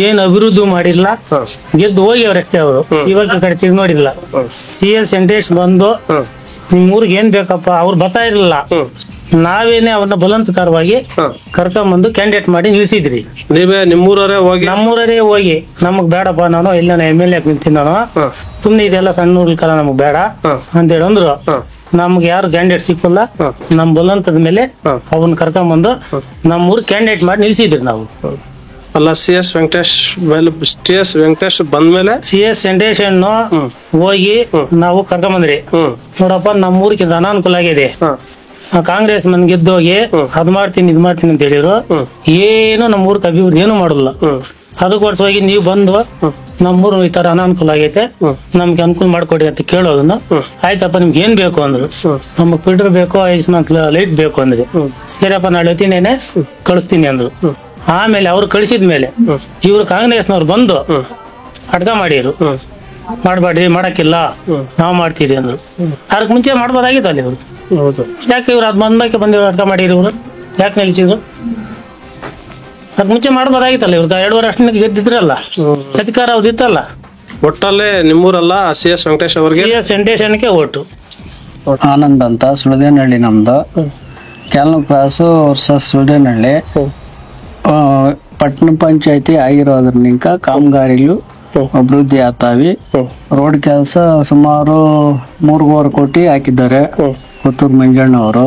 ಏನ್ ಅಭಿವೃದ್ಧಿ ಮಾಡಿಲ್ಲ, ಗೆದ್ದು ಹೋಗಿ ಅವ್ರಷ್ಟೇ. ಅವರು ಇವಾಗ ಕಡೆ ತಿರುಗಿ ನೋಡಿಲ್ಲ. CS ವೆಂಕಟೇಶ್ ಬಂದು ನಿಮ್ ಊರಿಗೆ ಏನ್ ಬೇಕಪ್ಪ, ಅವ್ರು ಬರ್ತಾ ಇರ್ಲಿಲ್ಲ, ನಾವೇನೆ ಅವ್ರನ್ನ ಬಲವಂತಕರವಾಗಿ ಕರ್ಕೊಂಡ್ಬಂದು ಕ್ಯಾಂಡಿಡೇಟ್ ಮಾಡಿ ನಿಲ್ಸಿದ್ರಿ. ನೀವೇ ನಮ್ಮೂರವರೇ ಹೋಗಿ ನಮಗ್ ಬೇಡಪ್ಪ, ನಾನು ಇಲ್ಲ MLA ನಿಲ್ತೀನಿ, ನಾನು ಸುಮ್ನೆ ಇದೆಲ್ಲ ಸಣ್ಣ ಊರ್ಕಲ್ಲ ನಮಗ್ ಬೇಡ ಅಂತೇಳಿ ಅಂದ್ರು. ನಮ್ಗೆ ಯಾರು ಕ್ಯಾಂಡಿಡೇಟ್ ಸಿಕ್ಕಲ್ಲ, ನಮ್ ಬಲವಂತದ ಮೇಲೆ ಅವನ್ನ ಕರ್ಕೊಂಡ್ಬಂದು ನಮ್ಮೂರ್ ಕ್ಯಾಂಡಿಡೇಟ್ ಮಾಡಿ ನಿಲ್ಸಿದ್ರಿ ನಾವು. ಅಲ್ಲ, CS ವೆಂಕಟೇಶ್ ಬಂದ್ಮೇಲೆ CS ವೆಂಕಟೇಶ್ ಹೋಗಿ ನಾವು ಕರ್ಕೊಂಬಂದ್ರಿ. ನೋಡಪ್ಪ ನಮ್ಮೂರಿಗೆ ಅನಾನುಕೂಲ ಆಗಿದೆ, ಕಾಂಗ್ರೆಸ್ ಮನ್ ಗೆದ್ದೋಗಿ ಅದ್ ಮಾಡ್ತೀನಿ ಇದ್ ಮಾಡ್ತೀನಿ ಅಂತ ಹೇಳಿದ್ರು. ಏನು ನಮ್ಮೂರ್ಗೆ ಅಭಿವೃದ್ಧಿ ಏನು ಮಾಡಲ್ಲ. ಅದಕ್ಕೋಸ್ಕರವಾಗಿ ನೀವು ಬಂದು ನಮ್ಮೂರು ಈ ತರ ಅನಾನುಕೂಲ ಆಗೈತೆ, ನಮ್ಗೆ ಅನುಕೂಲ ಮಾಡ್ಕೊಡಿ ಅಂತ ಕೇಳೋದನ್ನ. ಆಯ್ತಪ್ಪ ನಿಮ್ಗೆ ಏನ್ ಬೇಕು ಅಂದ್ರು. ನಮಗ್ ಫಿಲ್ಟರ್ ಬೇಕು, ಆಯುಷ್ಮಾನ್ ಲೈಟ್ ಬೇಕು ಅಂದ್ರೆ, ಸರಿಯಪ್ಪ ನಾಳೆ ಹೊತ್ತಿನೇನೆ ಕಳಿಸ್ತೀನಿ ಅಂದ್ರು. ಆಮೇಲೆ ಅವ್ರು ಕಳಿಸಿದ್ಮೇಲೆ ಇವ್ರು ಕಾಂಗ್ರೆಸ್ನವ್ರು ಬಂದು ಅಡ್ಗ ಮಾಡಿರು, ಮಾಡ್ಬೇಡ್ರಿ ಮಾಡಕ್ಕಿಲ್ಲ ನಾವ್ ಮಾಡ್ತೀರಿ ಅಂದ್ರು. ಅದಕ್ಕೆ ಮುಂಚೆ ಮಾಡ್ಬೋದಾಗಿತ್ತಲ್ಲ ಇವ್ರು. ಯಾಕೆ ಇವ್ರು ಅದ್ ಬಂದಕ್ಕೆ ಬಂದಿವ್ರು ಅಡ್ಗ ಮಾಡಿರಿ, ಇವ್ರು ಯಾಕೆ ನಿಲ್ಸಿದ್ರು? ಅದಕ್ಕೆ ಮುಂಚೆ ಮಾಡ್ಬೋದಾಗಿತ್ತಲ್ಲ ಇವ್ರು. 2 ವರ್ಷ ಅಷ್ಟಕ್ಕೆ ಗೆದ್ದಿದ್ರಲ್ಲ, ಅಧಿಕಾರ ಅವ್ದಿತ್ತಲ್ಲ. ಒಟ್ಟಲ್ಲೇ ನಿಮ್ಮೂರಲ್ಲ CS ವೆಂಕಟೇಶ್ ಅವ್ರಿಗೆ? CS ವೆಂಕಟೇಶನ್ಗೆ vote. ಆನಂದ್ ಅಂತ, ಸುಳದೇನಹಳ್ಳಿ ನಮ್ದು. ಕ್ಯಾಲ್ನ ಕ್ರಾಸು ವರ್ಸಸ್ ಸುಳದೇನಹಳ್ಳಿ. ಪಟ್ಟಣ ಪಂಚಾಯತಿ ಆಗಿರೋದ್ರನಿಂದ ಕಾಮಗಾರಿಗಳು ಅಭಿವೃದ್ಧಿ ಆಗ್ತಾವಿ. ರೋಡ್ ಕೆಲಸ ಸುಮಾರು 3.5 ಕೋಟಿ ಹಾಕಿದ್ದಾರೆ ಪುತ್ತೂರು ಮಂಜಣ್ಣವರು.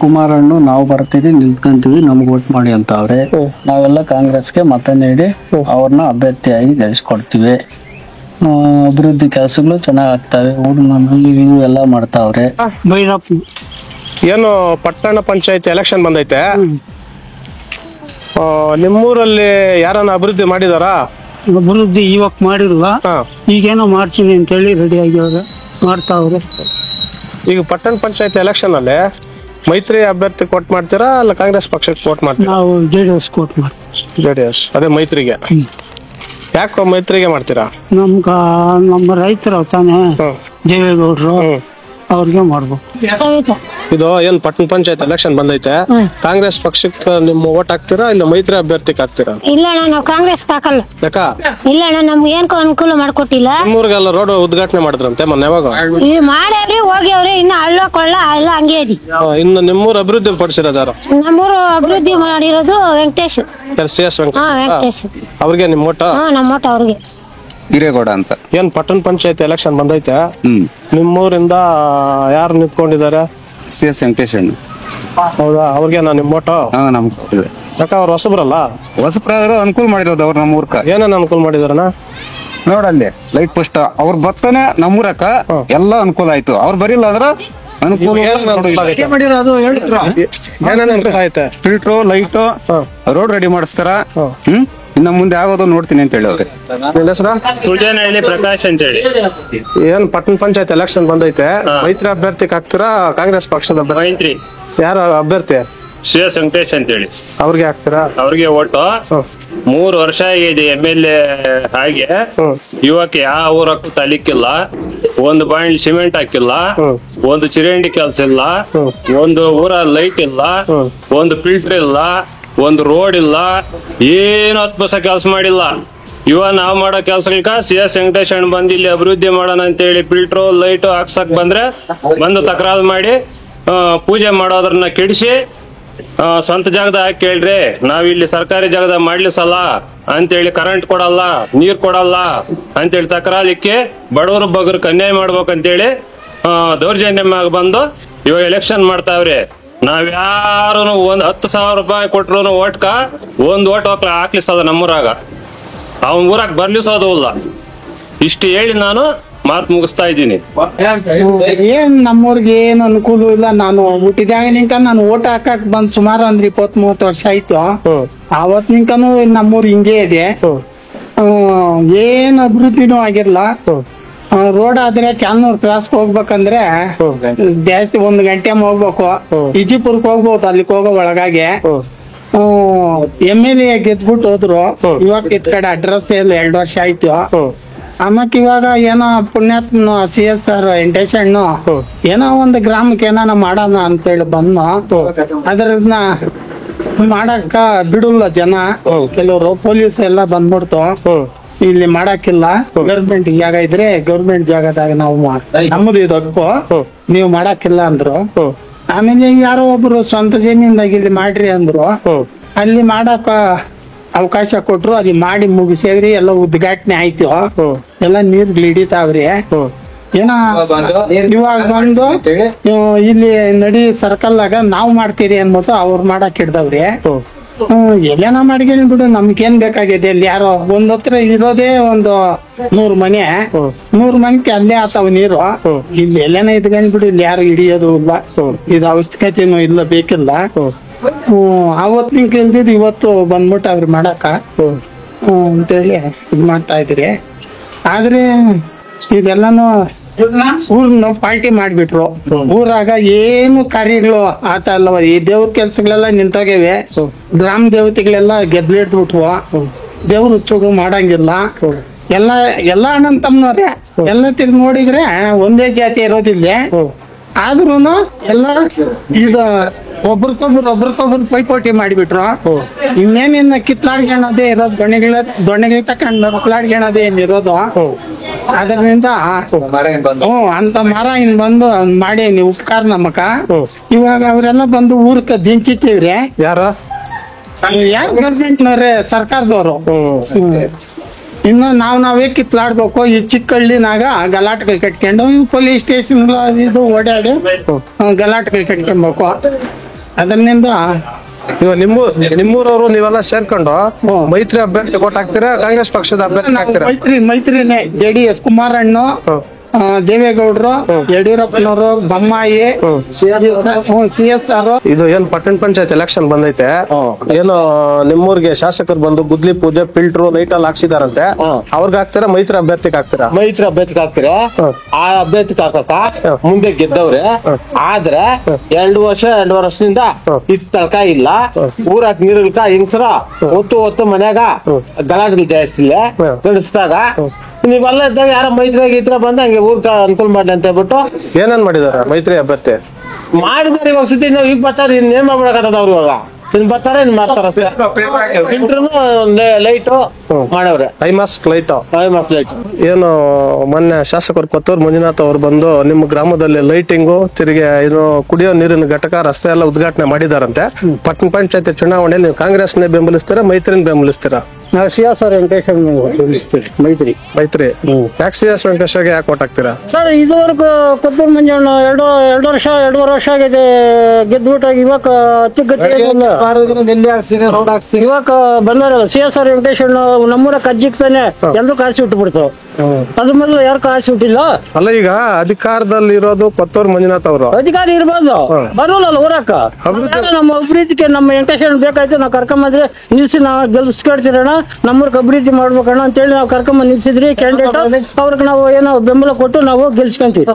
ಕುಮಾರಣ್ಣ ನಾವು ಬರ್ತೀವಿ ನಿಲ್ಕೊಂತೀವಿ ನಮ್ಗೆ ಓಟ್ ಮಾಡಿ ಅಂತ ಅವ್ರೆ. ನಾವೆಲ್ಲ ಕಾಂಗ್ರೆಸ್ಗೆ ಮತ ನೀಡಿ ಅವ್ರನ್ನ ಅಭ್ಯರ್ಥಿಯಾಗಿ ಗೆಲ್ಸ್ಕೊಡ್ತೀವಿ. ಅಭಿವೃದ್ಧಿ ಕೆಲಸಗಳು ಚೆನ್ನಾಗ್ ಆಗ್ತವೆ. ಊರಿನ ಎಲ್ಲ ಮಾಡ್ತಾವ್ರೆ. ಏನು ಪಟ್ಟಣ ಪಂಚಾಯತ್ ಎಲೆಕ್ಷನ್ ಬಂದೈತೆ, ನಿಮ್ಮೂರಲ್ಲಿ ಯಾರನ್ನ ಅಭಿವೃದ್ಧಿ ಮಾಡಿದಾರಾ? ಅಭಿವೃದ್ಧಿ ಇವಾಗ ಮಾಡಿರಲ್ಲ, ಈಗೇನೋ ಮಾಡ್ತೀನಿ ಅಂತ ಹೇಳಿ ರೆಡಿ ಆಗಿವ್ರೆ, ಮಾಡ್ತಾವ್ರೆ. ಈಗ ಪಟ್ಟಣ ಪಂಚಾಯತ್ ಎಲೆಕ್ಷನ್ ಅಲ್ಲಿ ಮೈತ್ರಿ ಅಭ್ಯರ್ಥಿ ಕೋಟ್ ಮಾಡ್ತೀರಾ ಅಲ್ಲ ಕಾಂಗ್ರೆಸ್ ಪಕ್ಷಕ್ಕೆ ಕೋಟ್ ಮಾಡ್ತೀರಾ? ನಾವು JDS ಕೋಟ್ ಮಾಡ್ತೀವಿ. JDS ಅದೇ ಮೈತ್ರಿಗೆ. ಯಾಕೆ ಮೈತ್ರಿಗೆ ಮಾಡ್ತೀರಾ? ನಮ್ಮ ರೈತರು ತಾನೇ ದೇವೇಗೌಡರು, ಅವ್ರಿಗೆ ಮಾಡ್ಬೇಕು. ಇದು ಏನ್ ಪಟ್ಟಣ ಪಂಚಾಯತ್ ಎಲೆಕ್ಷನ್ ಬಂದೈತೆ, ಕಾಂಗ್ರೆಸ್ ಪಕ್ಷಕ್ಕೆ ನಿಮ್ಮ ಓಟ್ ಹಾಕ್ತೀರಾ ಇಲ್ಲ ಮೈತ್ರಿ ಅಭ್ಯರ್ಥಿಗೆ ಹಾಕ್ತೀರಾ? ಇಲ್ಲ ಅಣ್ಣ, ನಾವು ಕಾಂಗ್ರೆಸ್ ಹಾಕಲ್ಲ. ಯಾಕ? ಇಲ್ಲ ಅಣ್ಣ, ನಮ್ಗೆ ಏನ್ ಅನುಕೂಲ ಮಾಡ್ಕೊಟ್ಟಿಲ್ಲ. ನಿಮ್ಮೂರಿಗೆಲ್ಲ ರೋಡ್ ಉದ್ಘಾಟನೆ ಮಾಡಿದ್ರಂತೆ ಮೊನ್ನೆ, ಯಾವಾಗ? ಮಾಡ್ಯಾವ್ರಿ, ಹೋಗ್ಯಾವ್ರಿ, ಇನ್ನು ಹಳ್ಳ ಕೊಳ್ಳ ಎಲ್ಲ ಹಂಗೆ ಇದೆ. ಇನ್ನು ನಿಮ್ಮೂರು ಅಭಿವೃದ್ಧಿ ಪಡಿಸಿರೋದಾರ? ನಮ್ಮೂರು ಅಭಿವೃದ್ಧಿ ಮಾಡಿರೋದು ವೆಂಕಟೇಶ್. CS ವೆಂಕಟೇಶ್ ಅವ್ರಿಗೆ ನಿಮ್ಮ ಓಟ? ನಮ್ಮ ಓಟ ಅವ್ರಿಗೆ. ಹಿರೇಗೌಡ ಅಂತ. ಏನ್ ಪಟ್ಟಣ ಪಂಚಾಯತ್ ಎಲೆಕ್ಷನ್ ಬಂದೈತೆ, ನಿಮ್ಮೂರಿಂದ ಯಾರು ನಿಂತ್ಕೊಂಡಿದ್ದಾರೆ? CS ವೆಂಕಟೇಶ್. ಹೌದಾ, ಅವ್ರಿಗೆ ನಿಮ್ಮ ಓಟ? ಯಾಕ ಅವ್ರು ಹೊಸಬ್ರಲ್ಲ? ಹೊಸಬ್ರಾದ್ರು ಅನುಕೂಲ ಮಾಡಿರೋದು ಅವ್ರು ನಮ್ಮ ಊರ್ಕ. ಏನೇನ್ ಅನುಕೂಲ ಮಾಡಿದಾರನ ನೋಡಲ್ಲಿ ಲೈಟ್ ಪೋಸ್ಟ್ ಅವ್ರು ಬರ್ತಾನೆ ನಮ್ಮೂರಕ್ಕ ಎಲ್ಲ ಅನುಕೂಲ ಆಯ್ತು. ಅವ್ರು ಬರಿಲ್ಲ ಅದ್ರ ಫಿಲ್ಟ್ರು ಲೈಟು ರೋಡ್ ರೆಡಿ ಮಾಡಿಸ್ತಾರ. ಇನ್ನ ಮುಂದೆ ಆಗೋದು ನೋಡ್ತೀನಿ ಅಂತ ಹೇಳಿ ಅವ್ರೆ. ಸುಳ್ಜನಹಳ್ಳಿ ಪ್ರಕಾಶ್ ಅಂತ ಹೇಳಿ. ಏನ್ ಪಟ್ಟಣ ಪಂಚಾಯತ್ ಎಲೆಕ್ಷನ್ ಬಂದೈತೆ, ಮೈತ್ರಿ ಅಭ್ಯರ್ಥಿಗೆ ಹಾಕ್ತೀರಾ ಕಾಂಗ್ರೆಸ್ ಪಕ್ಷದ? ಮೈತ್ರಿ. ಯಾರು ಅಭ್ಯರ್ಥಿ? CS ವೆಂಕಟೇಶ್ ಅಂತ ಹೇಳಿ. ಅವ್ರಿಗೆ ಹಾಕ್ತೀರಾ? ಅವ್ರಿಗೆ ಓಟು. 3 ವರ್ಷ ಆಗಿದೆ MLA ಹಾಗೆ. ಇವಾಗ ಯಾವ ಊರಕ್ಕೂ ತಲಿಕ್ಕಿಲ್ಲ, ಒಂದು ಬಾಂಡ್ ಸಿಮೆಂಟ್ ಹಾಕಿಲ್ಲ, ಒಂದು ಚಿರಂಡಿ ಕೆಲ್ಸ ಇಲ್ಲ, ಒಂದು ಊರ ಲೈಟ್ ಇಲ್ಲ, ಒಂದು ಫಿಲ್ಟರ್ ಇಲ್ಲ, ಒಂದು ರೋಡ್ ಇಲ್ಲ, ಏನು 10 ಪೈಸೆ ಕೆಲಸ ಮಾಡಿಲ್ಲ. ನಾವ್ ಮಾಡೋ ಕೆಲ್ಸಕ್ಕ CS ವೆಂಕಟೇಶ್ ಅಣ್ಣ ಬಂದು ಇಲ್ಲಿ ಅಭಿವೃದ್ಧಿ ಮಾಡೋಣ ಅಂತೇಳಿ ಫಿಲ್ಟ್ರು ಲೈಟು ಹಾಕ್ಸಕ್ ಬಂದ್ರೆ ಬಂದು ತಕರಾರು ಮಾಡಿ ಪೂಜೆ ಮಾಡೋದ್ರನ್ನ ಕೆಡಿಸಿ ಸ್ವಂತ ಜಾಗದಾಗ ಹಾಕಿ ಕೇಳ್ರಿ, ನಾವಿಲ್ಲಿ ಸರ್ಕಾರಿ ಜಾಗದಾಗ ಮಾಡ್ಲಿಸಲ್ಲ ಅಂತೇಳಿ, ಕರೆಂಟ್ ಕೊಡಲ್ಲ, ನೀರ್ ಕೊಡಲ್ಲ ಅಂತೇಳಿ ತಕರಾಲಿಕ್ಕೆ ಬಡವರು ಬಗ್ಗರಿಗೆ ಅನ್ಯಾಯ ಮಾಡ್ಬೇಕಂತೇಳಿ ದೌರ್ಜನ್ಯವಾಗಿ ಬಂದು ಇವಾಗ ಎಲೆಕ್ಷನ್ ಮಾಡ್ತಾವ್ರಿ. ನಾವ್ಯಾರು 10,000 ರೂಪಾಯಿ ಕೊಟ್ರು ಓಟ್ಕ ಒಂದ್ ಓಟ್ ಹಾಕ್ಲಿಸದ ನಮ್ಮೂರಾಗ, ಅವನ್ ಊರಾಗ ಬರ್ಲಿಸೋದು ಇಲ್ಲ. ಇಷ್ಟು ಹೇಳಿ ನಾನು ಮಾತು ಮುಗಿಸ್ತಾ ಇದ್ದೀನಿ. ಏನ್ ನಮ್ಮೂರ್ಗೆ ಏನು ಅನುಕೂಲ ಇಲ್ಲ. ನಾನು ಹುಟ್ಟಿದಾಗಿನಿಂಕ ನಾನು ಓಟ್ ಹಾಕಕ್ ಬಂದ್ ಸುಮಾರು 20-30 ವರ್ಷ ಆಯ್ತು. ಅವತ್ ನಿಂಕನು ನಮ್ಮೂರ್ ಹಿಂಗೆ ಇದೆ. ಏನ್ ಅಭಿವೃದ್ಧಿನೂ ಆಗಿರ್ಲ. ರೋಡ್ ಆದ್ರೆ ಕ್ಯಾಲ್ನೂರ್ ಕ್ರಾಸ್ ಹೋಗ್ಬೇಕಂದ್ರೆ ಜಾಸ್ತಿ 1 ಗಂಟೆ ಹೋಗ್ಬೇಕು. ಇಜಿಪುರ್ಕ್ ಹೋಗ್ಬೋದು, ಅಲ್ಲಿಗೆ ಹೋಗೋ ಒಳಗಾಗಿ. MLA ಗೆದ್ಬಿಟ್ಟು ಹೋದ್ರು. ಇವಾಗ ಇತ್ ಕಡೆ ಅಡ್ರೆಸ್ ಇಲ್ಲ, 2 ವರ್ಷ ಆಯ್ತು. ಆಮಕ್ ಇವಾಗ ಏನೋ ಪುಣ್ಯಾತ್ಮ CSR ವೆಂಕಟೇಶ್ ಅಣ್ಣ ಏನೋ ಒಂದು ಗ್ರಾಮಕ್ಕೆ ಏನಾನ ಮಾಡೋಣ ಅಂತೇಳಿ ಬಂದು ಅದ್ರನ್ನ ಮಾಡಕ್ಕ ಬಿಡಲ್ಲ ಜನ. ಕೆಲವರು ಪೊಲೀಸ್ ಎಲ್ಲ ಬಂದ್ಬಿಡ್ತು, ಇಲ್ಲಿ ಮಾಡಕ್ಕಿಲ್ಲ, ಗೌರ್ಮೆಂಟ್ ಜಾಗ ಇದ್ರೆ ಗೌರ್ಮೆಂಟ್ ಜಾಗದಾಗ ನಾವು ನಮ್ಮದು ಇದಕ್ಕೂ ನೀವು ಮಾಡಕ್ಕಿಲ್ಲ ಅಂದ್ರು. ಆಮೇಲೆ ಯಾರೋ ಒಬ್ರು ಸ್ವಂತ ಜಮೀನ್ದಾಗ ಇಲ್ಲಿ ಮಾಡ್ರಿ ಅಂದ್ರು. ಅಲ್ಲಿ ಮಾಡಕ ಅವಕಾಶ ಕೊಟ್ರು, ಅಲ್ಲಿ ಮಾಡಿ ಮುಗಿಸೇವ್ರಿ. ಎಲ್ಲ ಉದ್ಘಾಟನೆ ಆಯ್ತು, ಎಲ್ಲ ನೀರ್ ಹಿಡಿತಾವ್ರಿ. ಏನ ಇವಾಗ ಬಂದು ಇಲ್ಲಿ ನಡಿ ಸರ್ಕಲ್ ಆಗ ನಾವ್ ಮಾಡ್ತೀರಿ ಅನ್ಬಿಟ್ಟು ಅವ್ರು ಮಾಡಕ್ ಹಿಡ್ದವ್ರಿ. ಎಲ್ಲೇನ ಮಾಡ್ಕೊಂಡು ಬಿಡು, ನಮ್ಗೇನ್ ಬೇಕಾಗಿದೆ. ಇಲ್ಲಿ ಯಾರೋ ಒಂದ್ ಹತ್ರ ಇರೋದೇ ಒಂದು 100 ಮನೆ, 100 ಮನೆಗೆ ಅಲ್ಲೇ ಆತಾವ ನೀರು. ಇಲ್ಲಿ ಎಲ್ಲೇನ ಇದ್ಕೊಂಡ್ ಬಿಡು, ಇಲ್ಲಿ ಯಾರು ಹಿಡಿಯೋದು ಇಲ್ಲ, ಇದು ಅವಶ್ಯಕತೆನೂ ಇಲ್ಲ, ಬೇಕಿಲ್ಲ. ಅವತ್ ನಿಂಗೆ ಇಲ್ದಿದ್ ಇವತ್ತು ಬಂದ್ಬಿಟ್ಟು ಅವ್ರು ಮಾಡಕ ಅಂತೇಳಿ ಇದ್ ಮಾಡ್ತಾ ಇದ್ರಿ. ಆದ್ರೆ ಇದೆಲ್ಲಾನು ಊರ್ನ ಪಾರ್ಟಿ ಮಾಡ್ಬಿಟ್ರು. ಊರಾಗ ಏನು ಕಾರ್ಯಗಳು ಆತ ಅಲ್ಲವ. ಈ ದೇವ್ರ ಕೆಲ್ಸಗಳೆಲ್ಲ ನಿಂತೋಗಿವೆ. ಗ್ರಾಮ ದೇವತೆಗಳೆಲ್ಲ ಗೆದ್ಲಿಡ್ದ್ಬಿಟ್ವು. ದೇವ್ರ ಹುಚ್ಚುಗಳು ಮಾಡಂಗಿಲ್ಲ. ಎಲ್ಲ ಅಣ್ಣನ್ ತಮ್ಮನವ್ರೆ. ಎಲ್ಲ ತಿರ್ಗಿ ನೋಡಿದ್ರೆ ಒಂದೇ ಜಾತಿ ಇರೋದಿಲ್ಲ. ಆದ್ರೂನು ಎಲ್ಲ ಇದು ಒಬ್ರಿಗೊಬ್ರು ಪೈಪೋಟಿ ಮಾಡಿಬಿಟ್ರು. ಇನ್ನೇನಿನ್ನ ಕಿತ್ಲಾಡ್ಗೆಣದೇ ಇರೋದು, ದೊಣ್ಣೆಗಳ ತಕೊಂಡ್ ಮಕ್ಲಾಡ್ಗೆಣದೇ ಏನಿರೋದು. ಅದರಿಂದ ಅಂತ ಮರ ಇನ್ ಬಂದು ಮಾಡಿ ನೀವು ಉಪಕಾರ ನಮಕ. ಇವಾಗ ಅವರೆಲ್ಲ ಬಂದು ಊರ್ಕ ದಿಂಚಿಟ್ಟಿವ್ರಿ. ಯಾರು ಗೌರ್ಮೆಂಟ್ನವ್ರೆ, ಸರ್ಕಾರದವ್ರು. ಇನ್ನು ನಾವೇ ಕಿತ್ಲಾಡ್ಬೇಕು. ಈ ಚಿಕ್ಕ ಹಳ್ಳಿನಾಗ ಗಲಾಟೆಗಳು ಕಟ್ಕೊಂಡು ಪೊಲೀಸ್ ಸ್ಟೇಷನ್ ಇದು ಓಡಾಡಿ ಗಲಾಟೆಗಳು ಕಟ್ಕೊಬೇಕು. ಅದರಿಂದ ನಿಮ್ಮೂರವರು ನೀವೆಲ್ಲ ಸೇರ್ಕೊಂಡು ಮೈತ್ರಿ ಅಭ್ಯರ್ಥಿ ಕೊಟ್ಟು ಹಾಕ್ತೀರಾ, ಕಾಂಗ್ರೆಸ್ ಪಕ್ಷದ ಅಭ್ಯರ್ಥಿ ಹಾಕ್ತೀರಾ? ಮೈತ್ರಿನೇ. JDS ಕುಮಾರಣ್ಣ, ದೇವೇಗೌಡರು, ಯಡಿಯೂರಪ್ಪನವರು, ಬೊಮ್ಮಾಯಿ, CSR. ಇದು ಏನ್ ಪಟ್ಟಣ ಪಂಚಾಯತ್ ಎಲೆಕ್ಷನ್ ಬಂದೈತೆ, ಏನು ನಿಮ್ಮೂರಿಗೆ ಶಾಸಕರು ಬಂದು ಗುದ್ಲಿ ಪೂಜೆ ಫಿಲ್ಟ್ರು ಲೈಟ್ ಅಲ್ಲಿ ಹಾಕ್ಸಿದಾರಂತೆ. ಅವ್ರಿಗೆ ಹಾಕ್ತೀರಾ, ಮೈತ್ರಿ ಅಭ್ಯರ್ಥಿಗೆ ಹಾಕ್ತೀರಾ? ಮೈತ್ರಿ ಅಭ್ಯರ್ಥಿಗೆ ಹಾಕ್ತೀರಾ? ಆ ಅಭ್ಯರ್ಥಿಗೆ ಹಾಕಕ್ಕ ಮುಂದೆ ಗೆದ್ದವ್ರೆ. ಆದ್ರೆ 2 ವರ್ಷದಿಂದ ಇದ್ ತನಕ ಇಲ್ಲ. ಊರಾಕ್ ನೀರಿಲ್ಕ ಹಿಂಗ್ಸರ ಹೊತ್ತು ಮನ್ಯಾಗ ಗಲಾಟೆ ಜಾಸ್ತಿ ಇಲ್ಲ ನಡೆಸಿದಾಗ ನೀವೆಲ್ಲ ಇದ್ದಾಗ ಯಾರ ಮೈತ್ರಿ ಗೀತ್ರ ಬಂದ ಹಂಗೆ ಊರ್ ಅನುಕೂಲ ಮಾಡ್ಲಿ ಅಂತ ಹೇಳ್ಬಿಟ್ಟು ಏನೇನ್ ಮಾಡಿದಾರ ಮೈತ್ರಿ ಅಭ್ಯರ್ಥಿ ಮಾಡಿದಾರೆ. ಇವಾಗ ಸುದ್ದಿ ನಾವು ಈಗ ಬರ್ತಾರೆ, ಇನ್ನೇನ್ ಮಾಡ್ಬಿಡಕತ್ತದ ಅವ್ರು. ಇವಾಗ ಇನ್ ಬರ್ತಾರೆ, ಇನ್ ಮಾಡ್ತಾರ. ಫಿಲ್ಟರ್ನು ಲೈಟು ಮಾಡವ್ರೆ. ಐಮಾಸ್ ಲೈಟ್ ಏನು ಮೊನ್ನೆ ಶಾಸಕರು ಕೊತ್ತೂರು ಮಂಜುನಾಥ್ ಅವ್ರು ಬಂದು ನಿಮ್ಮ ಗ್ರಾಮದಲ್ಲಿ ಲೈಟಿಂಗು ತಿರುಗಿ ಇದು ಕುಡಿಯೋ ನೀರಿನ ಘಟಕ ರಸ್ತೆ ಎಲ್ಲ ಉದ್ಘಾಟನೆ ಮಾಡಿದಾರಂತೆ. ಪಟ್ಟಣ ಪಂಚಾಯತ್ ಚುನಾವಣೆಯಲ್ಲಿ ನೀವು ಕಾಂಗ್ರೆಸ್ನೇ ಬೆಂಬಲಿಸ್ತೀರಾ, ಮೈತ್ರಿನ ಬೆಂಬಲಿಸ್ತೀರಾ? ನಾವು CSR ವೆಂಕಟೇಶ್ ಬೆಂಬಲಿಸ್ತೀರಿ. ಮೈತ್ರಿ ಯಾಕೆ CS ವೆಂಕಟೇಶ್ಗೆ ಯಾಕೆ ಓಟ್ ಹಾಕ್ತೀರಾ? ಸರ್, ಇದುವರೆಗೂ ಕೊತ್ತೂರು ಮಂಜಣ್ಣ 2 ವರ್ಷ ಆಗಿದೆ ಗೆದ್ಬಿಟ್ಟಾಗ. ಇವಾಗ ಇವಾಗ ಬಂದಾರಲ್ಲ CSR ವೆಂಕಟೇಶ್ ನಮ್ಮೂರ ಕಜ್ಜಿಕ್ ತಾನೆ ಎಲ್ರು ಕಾಸಿ ಬಿಟ್ಟು ಅದ್ರ ಮೊದಲು ಯಾರು ಕಾಸಿ ಬಿಟ್ಟಿಲ್ಲ. ಅಲ್ಲ, ಈಗ ಅಧಿಕಾರದಲ್ಲಿ ಇರೋದು ಕೊತ್ತೂರು ಮಂಜುನಾಥ್ ಅವರು. ಅಧಿಕಾರಿ ಇರ್ಬೋದು, ಬರೋಲ್ಲ ಊರಕ್ಕ. ನಮ್ಮ ಅಭಿವೃದ್ಧಿಗೆ ನಮ್ಮ ವೆಂಕಟೇಶ್ ಬೇಕಾಯ್ತು, ನಾವು ಕರ್ಕೊಂಬಂದ್ರೆ ನಿಲ್ಸಿ ನಾವು ಗೆಲ್ಸ್ಕೊಡ್ತೀರಣ್ಣ, ನಮ್ಮೂರ್ಗೆ ಅಭಿವೃದ್ಧಿ ಮಾಡ್ಬೇಕಣ್ಣ ಅಂತೇಳಿ ನಾವು ಕರ್ಕೊಂಬಂದ್ ನಿಲ್ಸಿದ್ರಿ ಕ್ಯಾಂಡಿಡೇಟ್. ಅವ್ರಿಗೆ ನಾವು ಏನೋ ಬೆಂಬಲ ಕೊಟ್ಟು ನಾವು ಗೆಲ್ಸ್ಕೊಂತೀವಿ.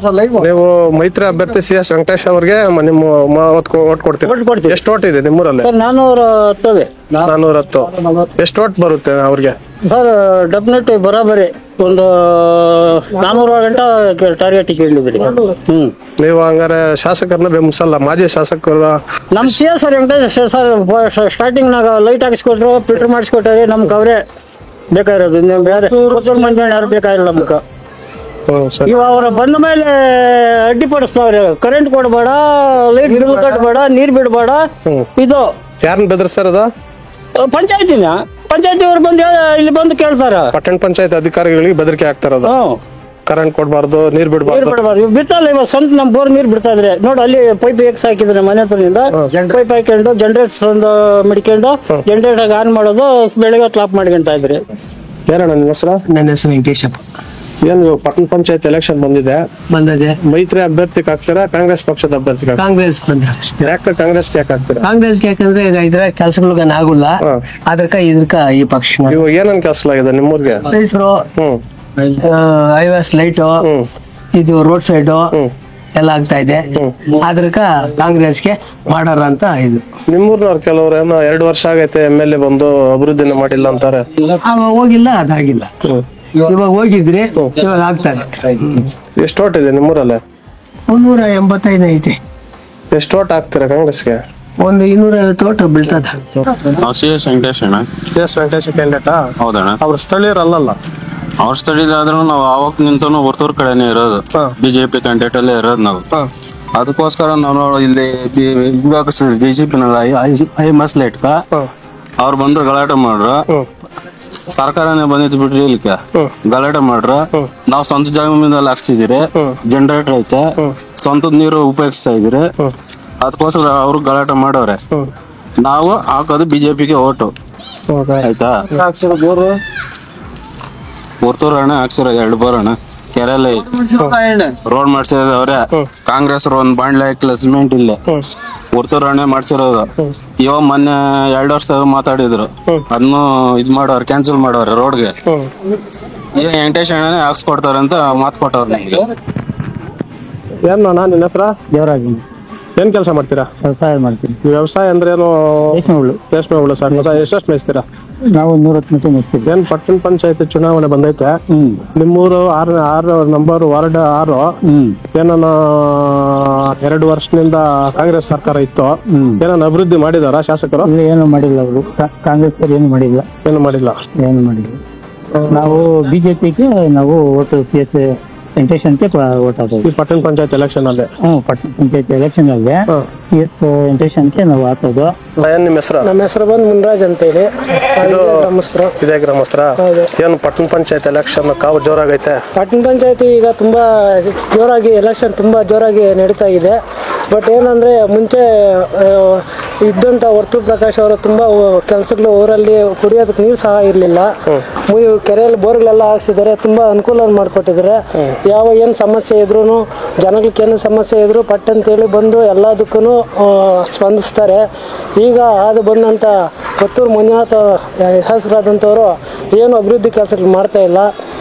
ನೀವು ಮೈತ್ರಿ ಅಭ್ಯರ್ಥಿ CS ವೆಂಕಟೇಶ್ ಅವ್ರಿಗೆ ನಿಮ್ಮ ಓಟ್ ಕೊಡ್ತೀವಿ. ಎಷ್ಟು ಓಟ್ ಇದೆ ನಿಮ್ಮೂರಲ್ಲಿ? 410. 410. ಎಷ್ಟು ಓಟ್ ಬರುತ್ತೆ ಅವ್ರಿಗೆ? ಸರ್ ಡೆಫಿನೆಟ್ ಬರಾಬರಿ ಒಂದು 400 ಗಂಟೆ ಟಾರ್ಗೆಟ್ ಕೇಳಿದ್ರಿ. ನೀವು ಹಂಗಾರೆ ಶಾಸಕರನ್ನ ಬೆಂಬಲಿಸಲ್ಲ? ಮಾಜಿ ಶಾಸಕರು ನಮ್ C S R Venkatesh starting ನಾಗ ಲೈಟ್ ಹಾಕಿಸ್ಕೊಟ್ರು, ಫಿಲ್ಟರ್ ಮಾಡಿಸ್ಕೊಟ್ಟಾರೆ. ನಮ್ಗೆ ಅವರೇ ಬೇಕಾಗಿರೋದು, ಬೇರೆ ಮಂಜಾಣ ಯಾರು ಬೇಕಾಗಿಲ್ಲ ನಮ್ಗೆ. ಇವಾಗ ಅವ್ರ ಬಂದ ಮೇಲೆ ಅಡ್ಡಿಪಡಿಸ್ತಾವ್ರೆ. ಕರೆಂಟ್ ಕೊಡ್ಬೇಡ, ಲೈಟ್ ಬಿಲ್ ಕಟ್ಬೇಡ, ನೀರ್ ಬಿಡ್ಬೇಡ. ಇದು ಯಾರನ್ನ ಬೆದರ್ಸಾರದ? ಪಂಚಾಯತಿ ಅವ್ರು ಬಂದು ಇಲ್ಲಿ ಬಂದು ಕೇಳ್ತಾರ. ಪಟ್ಟಣ ಪಂಚಾಯತ್ ಅಧಿಕಾರಿಗಳಿಗೆ ಬೆದರಿಕೆ ಆಗ್ತಾರದು. ಕರೆಂಟ್ ಕೊಡ್ಬಾರ್ದು, ನೀರ್ ಬಿಡ್ಬಾರ್ದು. ಬಿಡ್ತಾರಲ್ಲ ಇವಾಗ ಸ್ವಂತ ನಮ್ ಬೋರ್ ನೀರ್ ಬಿಡ್ತಾ ಇದ್ರೆ ನೋಡಿ. ಅಲ್ಲಿ ಪೈಪ್ ಎಕ್ಸ್ ಹಾಕಿದ್ರೆ ಮನೆ ಹತ್ರದಿಂದ ಪೈಪ್ ಹಾಕೊಂಡು ಜನರೇಟರ್ ಒಂದು ಮಡಿಕೊಂಡು ಜನರೇಟರ್ ಆನ್ ಮಾಡೋದು, ಬೆಳಗ್ಗೆ ಕ್ಲಾಪ್ ಮಾಡ್ಕೊಂತ ಇದ್ರಿ. ಏನಣ್ಣ ನಿಮ್ಮ ಹೆಸರು? ನನ್ನ ಹೆಸರು ವೆಂಕಟೇಶಪ್ಪ. ಏನು ಪಟ್ಟಣ ಪಂಚಾಯತ್ ಎಲೆಕ್ಷನ್ ಬಂದಿದೆ, ಮೈತ್ರಿ ಅಭ್ಯರ್ಥಿಗೆ ಹಾಕ್ತೀರಾ ಕಾಂಗ್ರೆಸ್ ಪಕ್ಷದ ಅಭ್ಯರ್ಥಿಗೆ? ಕಾಂಗ್ರೆಸ್ ಯಾಕೆ ಕಾಂಗ್ರೆಸ್ಗೆ ಯಾಕೆ ಹಾಕ್ತೀರಾ? ಕಾಂಗ್ರೆಸ್ಗೆ ಯಾಕಂದ್ರೆ ಇದ್ರ ಕೆಲ್ಸಗಳಿಗೆ ಆಗುಲ್ಲ, ಅದಕ್ಕ ಇದಕ್ಕ ಈ ಪಕ್ಷ. ಇವಾಗ ಏನನ್ ಕೆಲಸ ಆಗಿದೆ ನಿಮ್ಮೂರ್ಗೆ? ಫಿಲ್ಟ್ರು, ಹೈವೇಸ್ ಲೈಟು, ಇದು ರೋಡ್ ಸೈಡು ಎಲ್ಲ ಆಗ್ತಾ ಇದೆ. ಅದಕ್ಕ ಕಾಂಗ್ರೆಸ್ಗೆ ಮಾಡಾರ ಅಂತ ಇದು. ನಿಮ್ಮೂರ್ನವ್ರು ಕೆಲವ್ರು ಏನೋ 2 ವರ್ಷ ಆಗೈತೆ MLA ಬಂದು ಅಭಿವೃದ್ಧಿನ ಮಾಡಿಲ್ಲ ಅಂತಾರೆ. ಹೋಗಿಲ್ಲ, ಅದಾಗಿಲ್ಲ. ಇವಾಗ ಹೋಗಿದ್ರಿ, ಇವಾಗ ಆಗ್ತಾರೆ. ಎಷ್ಟು ಓಟ್ ಇದೆ ನಿಮ್ಮೂರಲ್ಲಿ? 185 ಐತೆ. ಎಷ್ಟು ಓಟ್ ಹಾಕ್ತೀರಾ ಕಾಂಗ್ರೆಸ್ಗೆ? ಒಂದು 250 ಓಟ್ ಬೀಳ್ತದ. CS ವೆಂಕಟೇಶ್ ಅಣ್ಣ. CS ವೆಂಕಟೇಶ್ ಕ್ಯಾಂಡಿಡೇಟಾ? ಹೌದಣ್ಣ. ಅವ್ರ ಸ್ಥಳೀಯರಲ್ಲ. ಅವ್ರ ಸ್ಥಳೀಯರಾದ್ರೂ ನಾವು ಆವಾಗ ನಿಂತನು ಹೊರ್ತೂರ್ ಕಡೆನೇ ಇರೋದು, BJP ಕ್ಯಾಂಡಿಡೇಟ್ ಅಲ್ಲೇ ಇರೋದು ನಾವು. ಅದಕ್ಕೋಸ್ಕರ ನಾವು ಇಲ್ಲಿ JCP ಹೈ ಮಸ್ಲೇಟ್ ಅವ್ರು ಬಂದ್ರು ಗಲಾಟೆ ಮಾಡ್ರ, ಸರ್ಕಾರನೇ ಬಂದಿತ್ತು ಬಿಡ್ರಿ ಇಲ್ಲಿಕ ಗಲಾಟೆ ಮಾಡ್ರ. ನಾವ್ ಸ್ವಂತ ಜಮೀನಲ್ಲಿ ಹಾಕ್ಸಿದಿರಿ, ಜನರೇಟರ್ ಐತೆ, ಸ್ವಂತದ ನೀರು ಉಪಯೋಗಿಸ್ತಾ ಇದ್ರಿ. ಅದಕ್ಕೋಸ್ಕರ ಅವ್ರು ಗಲಾಟೆ ಮಾಡವ್ರೆ. ನಾವು ಹಾಕೋದು BJPಗೆ ಓಟು. ಆಯ್ತಾ? ಹೊರ್ತೂರು ಅಣ್ಣ ಹಾಕ್ಸಿರೋ 2 ಬೋರ್ ಅಣ್ಣ. ಕೆರೆಯಲ್ಲಿ ರೋಡ್ ಮಾಡ್ಸಿರೋದು ಅವ್ರೆ. ಕಾಂಗ್ರೆಸ್ ಒಂದ್ ಬಾಂಡ್ಲೆ ಹಾಕಿಲ್ಲ, ಸಿಮೆಂಟ್ ಇಲ್ಲ. ಹೊರ್ತೂರು ಅಣ್ಣ ಮಾಡ್ಸಿರೋದು. ಇವಾಗ ಮೊನ್ನೆ 2 ವರ್ಷ ಮಾತಾಡಿದ್ರು, ಅದನ್ನು ಇದ್ ಮಾಡೋರು, ಕ್ಯಾನ್ಸಲ್ ಮಾಡೋರು ರೋಡ್ಗೆ. ಈಗ ವೆಂಕಟೇಶ್ ಅಣ್ಣನೇ ಹಾಕ್ಸ್ಕೊಡ್ತಾರ ಅಂತ ಮಾತು ಕೊಟ್ಟವ್ರು ನಮ್ಗೆ. ಏನ್ ನಿನ್ನ ಹೆಸರ? ದೇವರಾಜ್. ಏನ್ ಕೆಲಸ ಮಾಡ್ತೀರಾ? ವ್ಯವಸಾಯ ಮಾಡ್ತೀನಿ. ವ್ಯವಸಾಯ ಅಂದ್ರೆ ಏನು? ರೇಷ್ಮೆ ಹುಳು ಸರ್. ಎಷ್ಟೆಷ್ಟು ಮೇಯಿಸ್ತೀರಾ? ನಾವು 110 ಮೇಯಿಸ್ತೀವಿ. ಏನ್ ಪಟ್ಟಣ ಪಂಚಾಯತ್ ಚುನಾವಣೆ ಬಂದೈತೆ, ನಿಮ್ಮೂರು 6 ನಂಬರ್ ವಾರ್ಡ್ 6 ಏನೋ 2 ವರ್ಷದಿಂದ ಕಾಂಗ್ರೆಸ್ ಸರ್ಕಾರ ಇತ್ತು, ಏನೋ ಅಭಿವೃದ್ಧಿ ಮಾಡಿದಾರ ಶಾಸಕರು? ಏನು ಮಾಡಿಲ್ಲ ಅವರು, ಕಾಂಗ್ರೆಸ್ ಏನು ಮಾಡಿಲ್ಲ. ಏನು ಮಾಡಿಲ್ಲ. ನಾವು BJPಗೆ ನಾವು ಓಟು CS ವೆಂಕಟೇಶನ್ಗೆ ಓಟ್ ಹಾಕೋದು. ಈ ಪಟ್ಟಣ ಪಂಚಾಯತ್ ಎಲೆಕ್ಷನ್ ಅಲ್ಲಿ? ಪಟ್ಟಣ ಪಂಚಾಯತ್ ಎಲೆಕ್ಷನ್ ಅಲ್ಲಿ CS ವೆಂಕಟೇಶನ್ಗೆ ನಾವು ಹಾಕೋದು. ಏನ್ ನಿಮ್ಮ ಹೆಸರು? ನಮ್ಮ ಹೆಸರು ಬಂದು ಮುನ್ರಾಜ್ ಅಂತ ಹೇಳಿ. ಇದೇ ಗ್ರಾಮಸ್ಥರ? ಏನು ಪಟ್ಟಣ ಪಂಚಾಯತ್ ಎಲೆಕ್ಷನ್ ಕಾವು ಜೋರಾಗೈತೆ? ಪಟ್ಟಣ ಪಂಚಾಯತಿ ಈಗ ತುಂಬಾ ಜೋರಾಗಿ ಎಲೆಕ್ಷನ್ ತುಂಬಾ ಜೋರಾಗಿ ನಡೀತಾ ಇದೆ. ಬಟ್ ಏನಂದ್ರೆ ಮುಂಚೆ ಇದ್ದಂತ ಹೊರ್ತೂರು ಪ್ರಕಾಶ್ ಅವರು ತುಂಬಾ ಕೆಲಸಗಳು ಊರಲ್ಲಿ ಕುಡಿಯೋದಕ್ಕೆ ನೀರು ಸಹ ಇರಲಿಲ್ಲ. ಕೆರೆಯಲ್ಲಿ ಬೋರ್ಗಳೆಲ್ಲ ಹಾಕ್ಸಿದ್ದಾರೆ, ತುಂಬಾ ಅನುಕೂಲ ಮಾಡಿಕೊಟ್ಟಿದ್ದಾರೆ. ಯಾವ ಏನು ಸಮಸ್ಯೆ ಇದ್ರೂ, ಜನಗಳಿಗೆ ಏನು ಸಮಸ್ಯೆ ಇದ್ರು ಪಟ್ ಅಂತೇಳಿ ಬಂದು ಎಲ್ಲದಕ್ಕೂ ಸ್ಪಂದಿಸ್ತಾರೆ. ಈಗ ಅದು ಬಂದಂಥ ಹೊರ್ತೂರು ಮಂಜುನಾಥ ಶಾಸಕರಾದಂಥವರು ಏನು ಅಭಿವೃದ್ಧಿ ಕೆಲಸಗಳು ಮಾಡ್ತಾ ಇಲ್ಲ.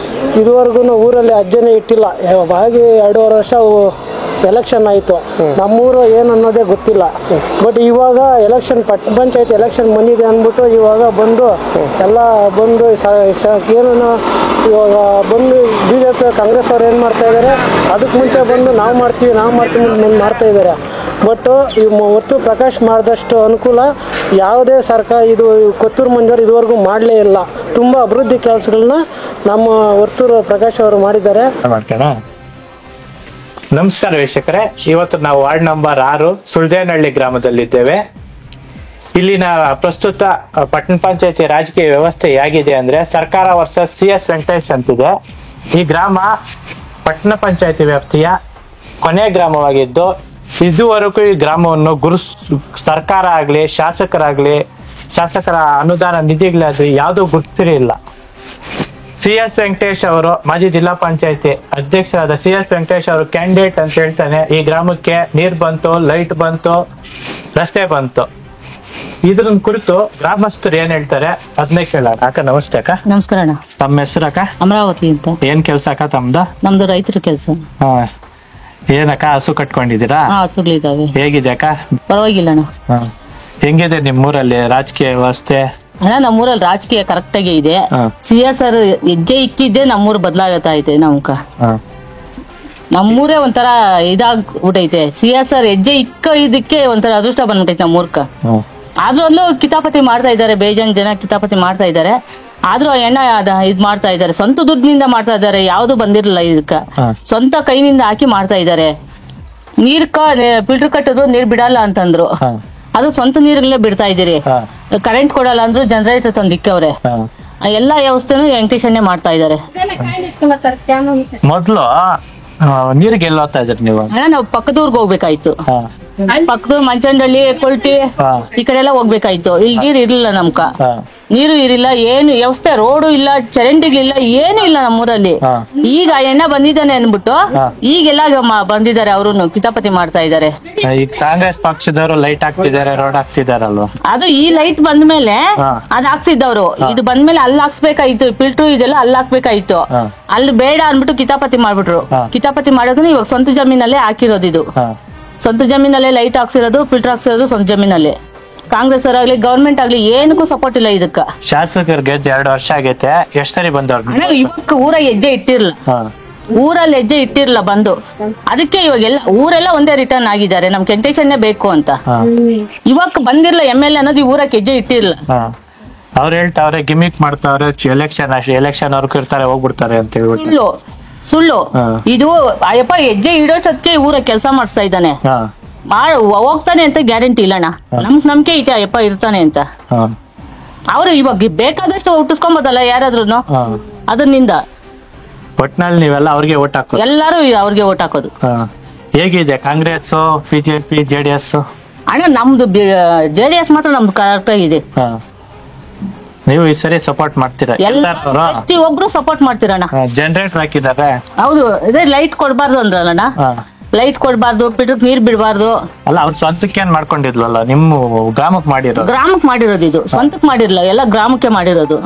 ಇದುವರೆಗೂ ಊರಲ್ಲಿ ಅಜ್ಜನೇ ಇಟ್ಟಿಲ್ಲ. ಹಾಗೆ 2.5 ವರ್ಷ ಎಲೆಕ್ಷನ್ ಆಯಿತು. ನಮ್ಮೂರು ಏನು ಅನ್ನೋದೇ ಗೊತ್ತಿಲ್ಲ. ಬಟ್ ಇವಾಗ ಎಲೆಕ್ಷನ್ ಪಟ್ಟಣ ಪಂಚಾಯತ್ ಎಲೆಕ್ಷನ್ ಬಂದಿದೆ ಅಂದ್ಬಿಟ್ಟು ಇವಾಗ ಬಂದು ಎಲ್ಲ ಬಂದು ಏನು ಇವಾಗ ಬಂದು BJP ಕಾಂಗ್ರೆಸ್ ಅವ್ರು ಏನು ಮಾಡ್ತಾ ಇದ್ದಾರೆ, ಅದಕ್ಕೆ ಮುಂಚೆ ಬಂದು ನಾವು ಮಾಡ್ತೀವಿ ಮಾಡ್ತಾ ಇದ್ದಾರೆ. ಬಟ್ ಈ ಹೊರ್ತೂರು ಪ್ರಕಾಶ್ ಮಾಡಿದಷ್ಟು ಅನುಕೂಲ ಯಾವುದೇ ಸರ್ಕಾರ ಇದು ಕೊತ್ತೂರು ಮಂಜೂರು ಇದುವರೆಗೂ ಮಾಡಲೇ ಇಲ್ಲ. ತುಂಬ ಅಭಿವೃದ್ಧಿ ಕೆಲಸಗಳನ್ನ ನಮ್ಮ ಹೊರ್ತೂರು ಪ್ರಕಾಶ್ ಅವರು ಮಾಡಿದ್ದಾರೆ. ನಮಸ್ಕಾರ ವೀಕ್ಷಕರೇ, ಇವತ್ತು ನಾವು ವಾರ್ಡ್ ನಂಬರ್ 6 ಸುಳ್ದೇನಹಳ್ಳಿ ಗ್ರಾಮದಲ್ಲಿದ್ದೇವೆ. ಇಲ್ಲಿನ ಪ್ರಸ್ತುತ ಪಟ್ಟಣ ಪಂಚಾಯತಿ ರಾಜಕೀಯ ವ್ಯವಸ್ಥೆ ಹೇಗಿದೆ ಅಂದ್ರೆ ಸರ್ಕಾರ ವರ್ಸಸ್ CS ವೆಂಕಟೇಶ್ ಅಂತಿದೆ. ಈ ಗ್ರಾಮ ಪಟ್ಟಣ ಪಂಚಾಯತಿ ವ್ಯಾಪ್ತಿಯ ಕೊನೆ ಗ್ರಾಮವಾಗಿದ್ದು, ಇದುವರೆಗೂ ಈ ಗ್ರಾಮವನ್ನು ಸರ್ಕಾರ ಆಗ್ಲಿ ಶಾಸಕರ ಅನುದಾನ ನಿಧಿಗಳಾಗ್ಲಿ ಯಾವುದು ಗುರುತಿರಲಿಲ್ಲ. CS ವೆಂಕಟೇಶ್ ಅವರು ಮಾಜಿ ಜಿಲ್ಲಾ ಪಂಚಾಯತಿ ಅಧ್ಯಕ್ಷರಾದ CS ವೆಂಕಟೇಶ್ ಅವರು ಕ್ಯಾಂಡಿಡೇಟ್ ಅಂತ ಹೇಳ್ತಾನೆ. ಈ ಗ್ರಾಮಕ್ಕೆ ನೀರ್ ಬಂತು, ಲೈಟ್ ಬಂತು, ರಸ್ತೆ ಬಂತು. ಇದ್ರ ಕುರಿತು ಗ್ರಾಮಸ್ಥರು ಏನ್ ಹೇಳ್ತಾರೆ ಅದನ್ನೇ ಕೇಳೋಣ. ಅಕ್ಕ ನಮಸ್ತೆ. ಅಕ್ಕ ನಮಸ್ಕಾರ ಅಣ್ಣ. ತಮ್ಮ ಹೆಸರು ಅಕ್ಕ? ಅಮರಾವತಿ ಅಂತ. ಏನ್ ಕೆಲ್ಸ ಅಕ್ಕ ತಮ್ದು? ನಮ್ದು ರೈತರ ಕೆಲಸ. ಏನಕ್ಕ ಹಸು ಕಟ್ಕೊಂಡಿದ್ದೀರಾ? ಹಸುಗಳಿದಾವೆ. ಹೇಗಿದೆ ಅಕ್ಕ? ಪರವಾಗಿಲ್ಲ ಅಣ್ಣ. ಹೆಂಗಿದೆ ನಿಮ್ಮೂರಲ್ಲಿ ರಾಜಕೀಯ ವ್ಯವಸ್ಥೆ? ನಮ್ಮೂರಲ್ಲಿ ರಾಜಕೀಯ ಕರೆಕ್ಟ್ ಆಗಿ ಇದೆ. CSR ಹೆಜ್ಜೆ ಇಕ್ಕಿದ್ದೆ ನಮ್ಮೂರು ಬದಲಾಗತ್ತಾ ಐತೆ ನಮ್ಕ. ನಮ್ಮೂರೇ ಒಂಥರ ಇದಾಗ್ಬಿಟ್ಟೈತೆ. CSR ಹೆಜ್ಜೆ ಇದಕ್ಕೆ ಒಂಥರ ಅದೃಷ್ಟ ಬಂದ್ಬಿಟ್ಟೈತೆ ನಮ್ಮೂರ್ಕ. ಆದ್ರೂ ಅಲ್ಲೂ ಕಿತಾಪತಿ ಮಾಡ್ತಾ ಇದ್ದಾರೆ, ಬೇಜಾನ್ ಜನ ಕಿತಾಪತಿ ಮಾಡ್ತಾ ಇದ್ದಾರೆ. ಆದ್ರೂ ಎಣ್ಣ ಇದ್ ಮಾಡ್ತಾ ಇದ್ದಾರೆ, ಸ್ವಂತ ದುಡ್ಡಿನಿಂದ ಮಾಡ್ತಾ ಇದ್ದಾರೆ. ಯಾವ್ದು ಬಂದಿರಲಿಲ್ಲ ಇದಕ್ಕ, ಸ್ವಂತ ಕೈನಿಂದ ಹಾಕಿ ಮಾಡ್ತಾ ಇದ್ದಾರೆ. ಫಿಲ್ಟರ್ ಕಟ್ಟೋದು ನೀರ್ ಬಿಡಲ್ಲ ಅಂತಂದ್ರು, ಅದು ಸ್ವಂತ ನೀರಲ್ಲೇ ಬಿಡ್ತಾ ಇದ್ದೀರಿ. ಕರೆಂಟ್ ಕೊಡಲ್ಲ ಅಂದ್ರು ಜನರೇಟರ್ ತಂದಿಕ್ಕವ್ರೆ. ಎಲ್ಲಾ ವ್ಯವಸ್ಥೆನೂ ವೆಂಕಟೇಶನ್ನೇ ಮಾಡ್ತಾ ಇದ್ದಾರೆ. ಮೊದ್ಲು ನೀರಿಗೆ ಎಲ್ಲ ಹೋಗ್ತಾ ಇದ್ರಿ ನೀವು? ನಾವು ಪಕ್ಕದೂರ್ಗೆ ಹೋಗ್ಬೇಕಾಯ್ತು. ಪಕ್ಕದೂರ್ ಮಂಚಂಡಳ್ಳಿ, ಕೊಲ್ಟಿ ಈ ಕಡೆ ಎಲ್ಲ ಹೋಗ್ಬೇಕಾಯ್ತು. ಇಲ್ಲಿ ನೀರು ಇರ್ಲಿಲ್ಲ ನಮ್ಕ, ನೀರು ಇರಿಲ್ಲ, ಏನು ವ್ಯವಸ್ಥೆ, ರೋಡು ಇಲ್ಲ, ಚರಂಡಿಗಳಿಲ್ಲ, ಏನು ಇಲ್ಲ ನಮ್ಮೂರಲ್ಲಿ. ಈಗ ಎಣ್ಣ ಬಂದಿದ್ದಾನೆ ಅನ್ಬಿಟ್ಟು ಈಗೆಲ್ಲ ಬಂದಿದ್ದಾರೆ, ಅವರು ಕಿತಾಪತಿ ಮಾಡ್ತಾ ಇದ್ದಾರೆ. ಈಗ ಕಾಂಗ್ರೆಸ್ ಪಕ್ಷದವರು ಲೈಟ್ ಹಾಕ್ತಿದ್ದಾರೆ, ರೋಡ್ ಹಾಕ್ತಿದಾರಲ್ವಾ? ಅದು ಈ ಲೈಟ್ ಬಂದ್ಮೇಲೆ ಅದ್ ಹಾಕ್ಸಿದ್ದವ್ರು. ಇದು ಬಂದ್ಮೇಲೆ ಅಲ್ಲಿ ಹಾಕ್ಸ್ಬೇಕಾಯ್ತು, ಫಿಲ್ಟರ್ ಇದೆಲ್ಲ ಅಲ್ಲಿ ಹಾಕ್ಬೇಕಾಯ್ತು. ಅಲ್ಲಿ ಬೇಡ ಅನ್ಬಿಟ್ಟು ಕಿತಾಪತಿ ಮಾಡ್ಬಿಟ್ರು. ಕಿತಾಪತಿ ಮಾಡೋದನ್ನ ಇವಾಗ ಸ್ವಂತ ಜಮೀನಲ್ಲೇ ಹಾಕಿರೋದು. ಇದು ಸ್ವಂತ ಜಮೀನಲ್ಲೇ ಲೈಟ್ ಹಾಕ್ಸಿರೋದು, ಫಿಲ್ಟರ್ ಹಾಕ್ಸಿರೋದು ಸ್ವಂತ ಜಮೀನಲ್ಲೇ. ಕಾಂಗ್ರೆಸ್ ಅವರಾಗ್ಲಿ ಗವರ್ಮೆಂಟ್ ಆಗ್ಲಿ ಏನಕ್ಕೂ ಸಪೋರ್ಟ್ ಇಲ್ಲ ಇದಕ್ಕ. ಶಾಸಕರು ಗೆದ್ದು 2 ವರ್ಷ ಆಗೈತೆ, ಎಷ್ಟ್ ಸರಿ ಬಂದವ್ರು? ಇವಾಗ ಊರ ಹೆಜ್ಜೆ ಇಟ್ಟಿರ್ಲಿಲ್ಲ, ಊರಲ್ಲಿ ಹೆಜ್ಜೆ ಇಟ್ಟಿರ್ಲಿಲ್ಲ ಬಂದು. ಅದಕ್ಕೆ ಇವಾಗೆಲ್ಲ ಊರೆಲ್ಲ ಒಂದೇ ರಿಟರ್ನ್ ಆಗಿದ್ದಾರೆ, ನಮ್ ವೆಂಕಟೇಶನ್ನೇ ಬೇಕು ಅಂತ. ಇವಾಗ ಬಂದಿರ್ಲ MLA ಅನ್ನೋದು ಊರಕ್ಕೆ ಹೆಜ್ಜೆ ಇಟ್ಟಿರ್ಲಿಲ್ಲ. ಅವ್ರು ಹೇಳ್ತಾವ್ರೆ ಗಿಮಿಕ್ ಮಾಡ್ತಾವ್ರೆ, ಎಲೆಕ್ಷನ್ ಅವ್ರು ಇರ್ತಾರೆ ಹೋಗ್ಬಿಡ್ತಾರೆ ಅಂತ ಹೇಳ್ಬಿಟ್ಟು. ಸುಳ್ಳು ಇದು. ಅಯ್ಯಪ್ಪ ಹೆಜ್ಜೆ ಇಡೋಷ್ಟೊತ್ತಿಗೆ ಊರ ಕೆಲಸ ಮಾಡಿಸ್ತಾ ಇದ್ದಾನೆ, ಹೋಗ್ತಾನೆ ಅಂತ ಗ್ಯಾರಂಟಿ ಇಲ್ಲಣ್ಣ. ನಮ್ಗ್ ನಂಬಿಕೆ ಐತೆ ಅಯ್ಯಪ್ಪ ಇರ್ತಾನೆ ಅಂತ. ಅವ್ರು ಇವಾಗ ಬೇಕಾದಷ್ಟು ಹುಟ್ಟಿಸ್ಕೊಂಬೋದಲ್ಲ ಯಾರಾದ್ರೂ ಅದನ್ನಿಂದ. ಒಟ್ನಲ್ಲಿ ನೀವೆಲ್ಲ ಅವ್ರಿಗೆ ಓಟ್ ಹಾಕೋದು? ಎಲ್ಲಾರು ಅವ್ರಿಗೆ ಓಟ್ ಹಾಕೋದು. ಹೇಗಿದೆ ಕಾಂಗ್ರೆಸ್, BJP, JDS? ಅಣ್ಣ ನಮ್ದು JDS ಮಾತ್ರ ನಮ್ದು ಕರೆಕ್ಟ್ ಆಗಿದೆ. ನೀವು ಈ ಸರಿ ಸಪೋರ್ಟ್ ಮಾಡ್ತೀರಾ? ಒಬ್ರು ಸಪೋರ್ಟ್ ಮಾಡ್ತೀರಣ್ಣ. ಜನರೇಟರ್ ಹಾಕಿದ್ದಾರೆ. ಹೌದು, ಇದೇ ಲೈಟ್ ಕೊಡ್ಬಾರ್ದು ಅಂದ್ರಲ್ಲಣ್ಣ, ಲೈಟ್ ಕೊಡ್ಬಾರ್ದು, ಪಿಟ್ರಕ್ ನೀರ್ ಬಿಡ್ಬಾರ್ದು. ಅಲ್ಲ, ಅವ್ರ ಸ್ವಂತಕ್ಕೆ ಏನ್ ಮಾಡ್ಕೊಂಡಿದ್ಲಲ್ಲ, ನಿಮ್ಮ ಗ್ರಾಮಕ್ಕೆ ಮಾಡಿರೋದು? ಗ್ರಾಮಕ್ಕೆ ಮಾಡಿರೋದು, ಇದು ಸ್ವಂತಕ್ಕೆ ಮಾಡಿರಲ್ಲ, ಎಲ್ಲ ಗ್ರಾಮಕ್ಕೆ ಮಾಡಿರೋದು.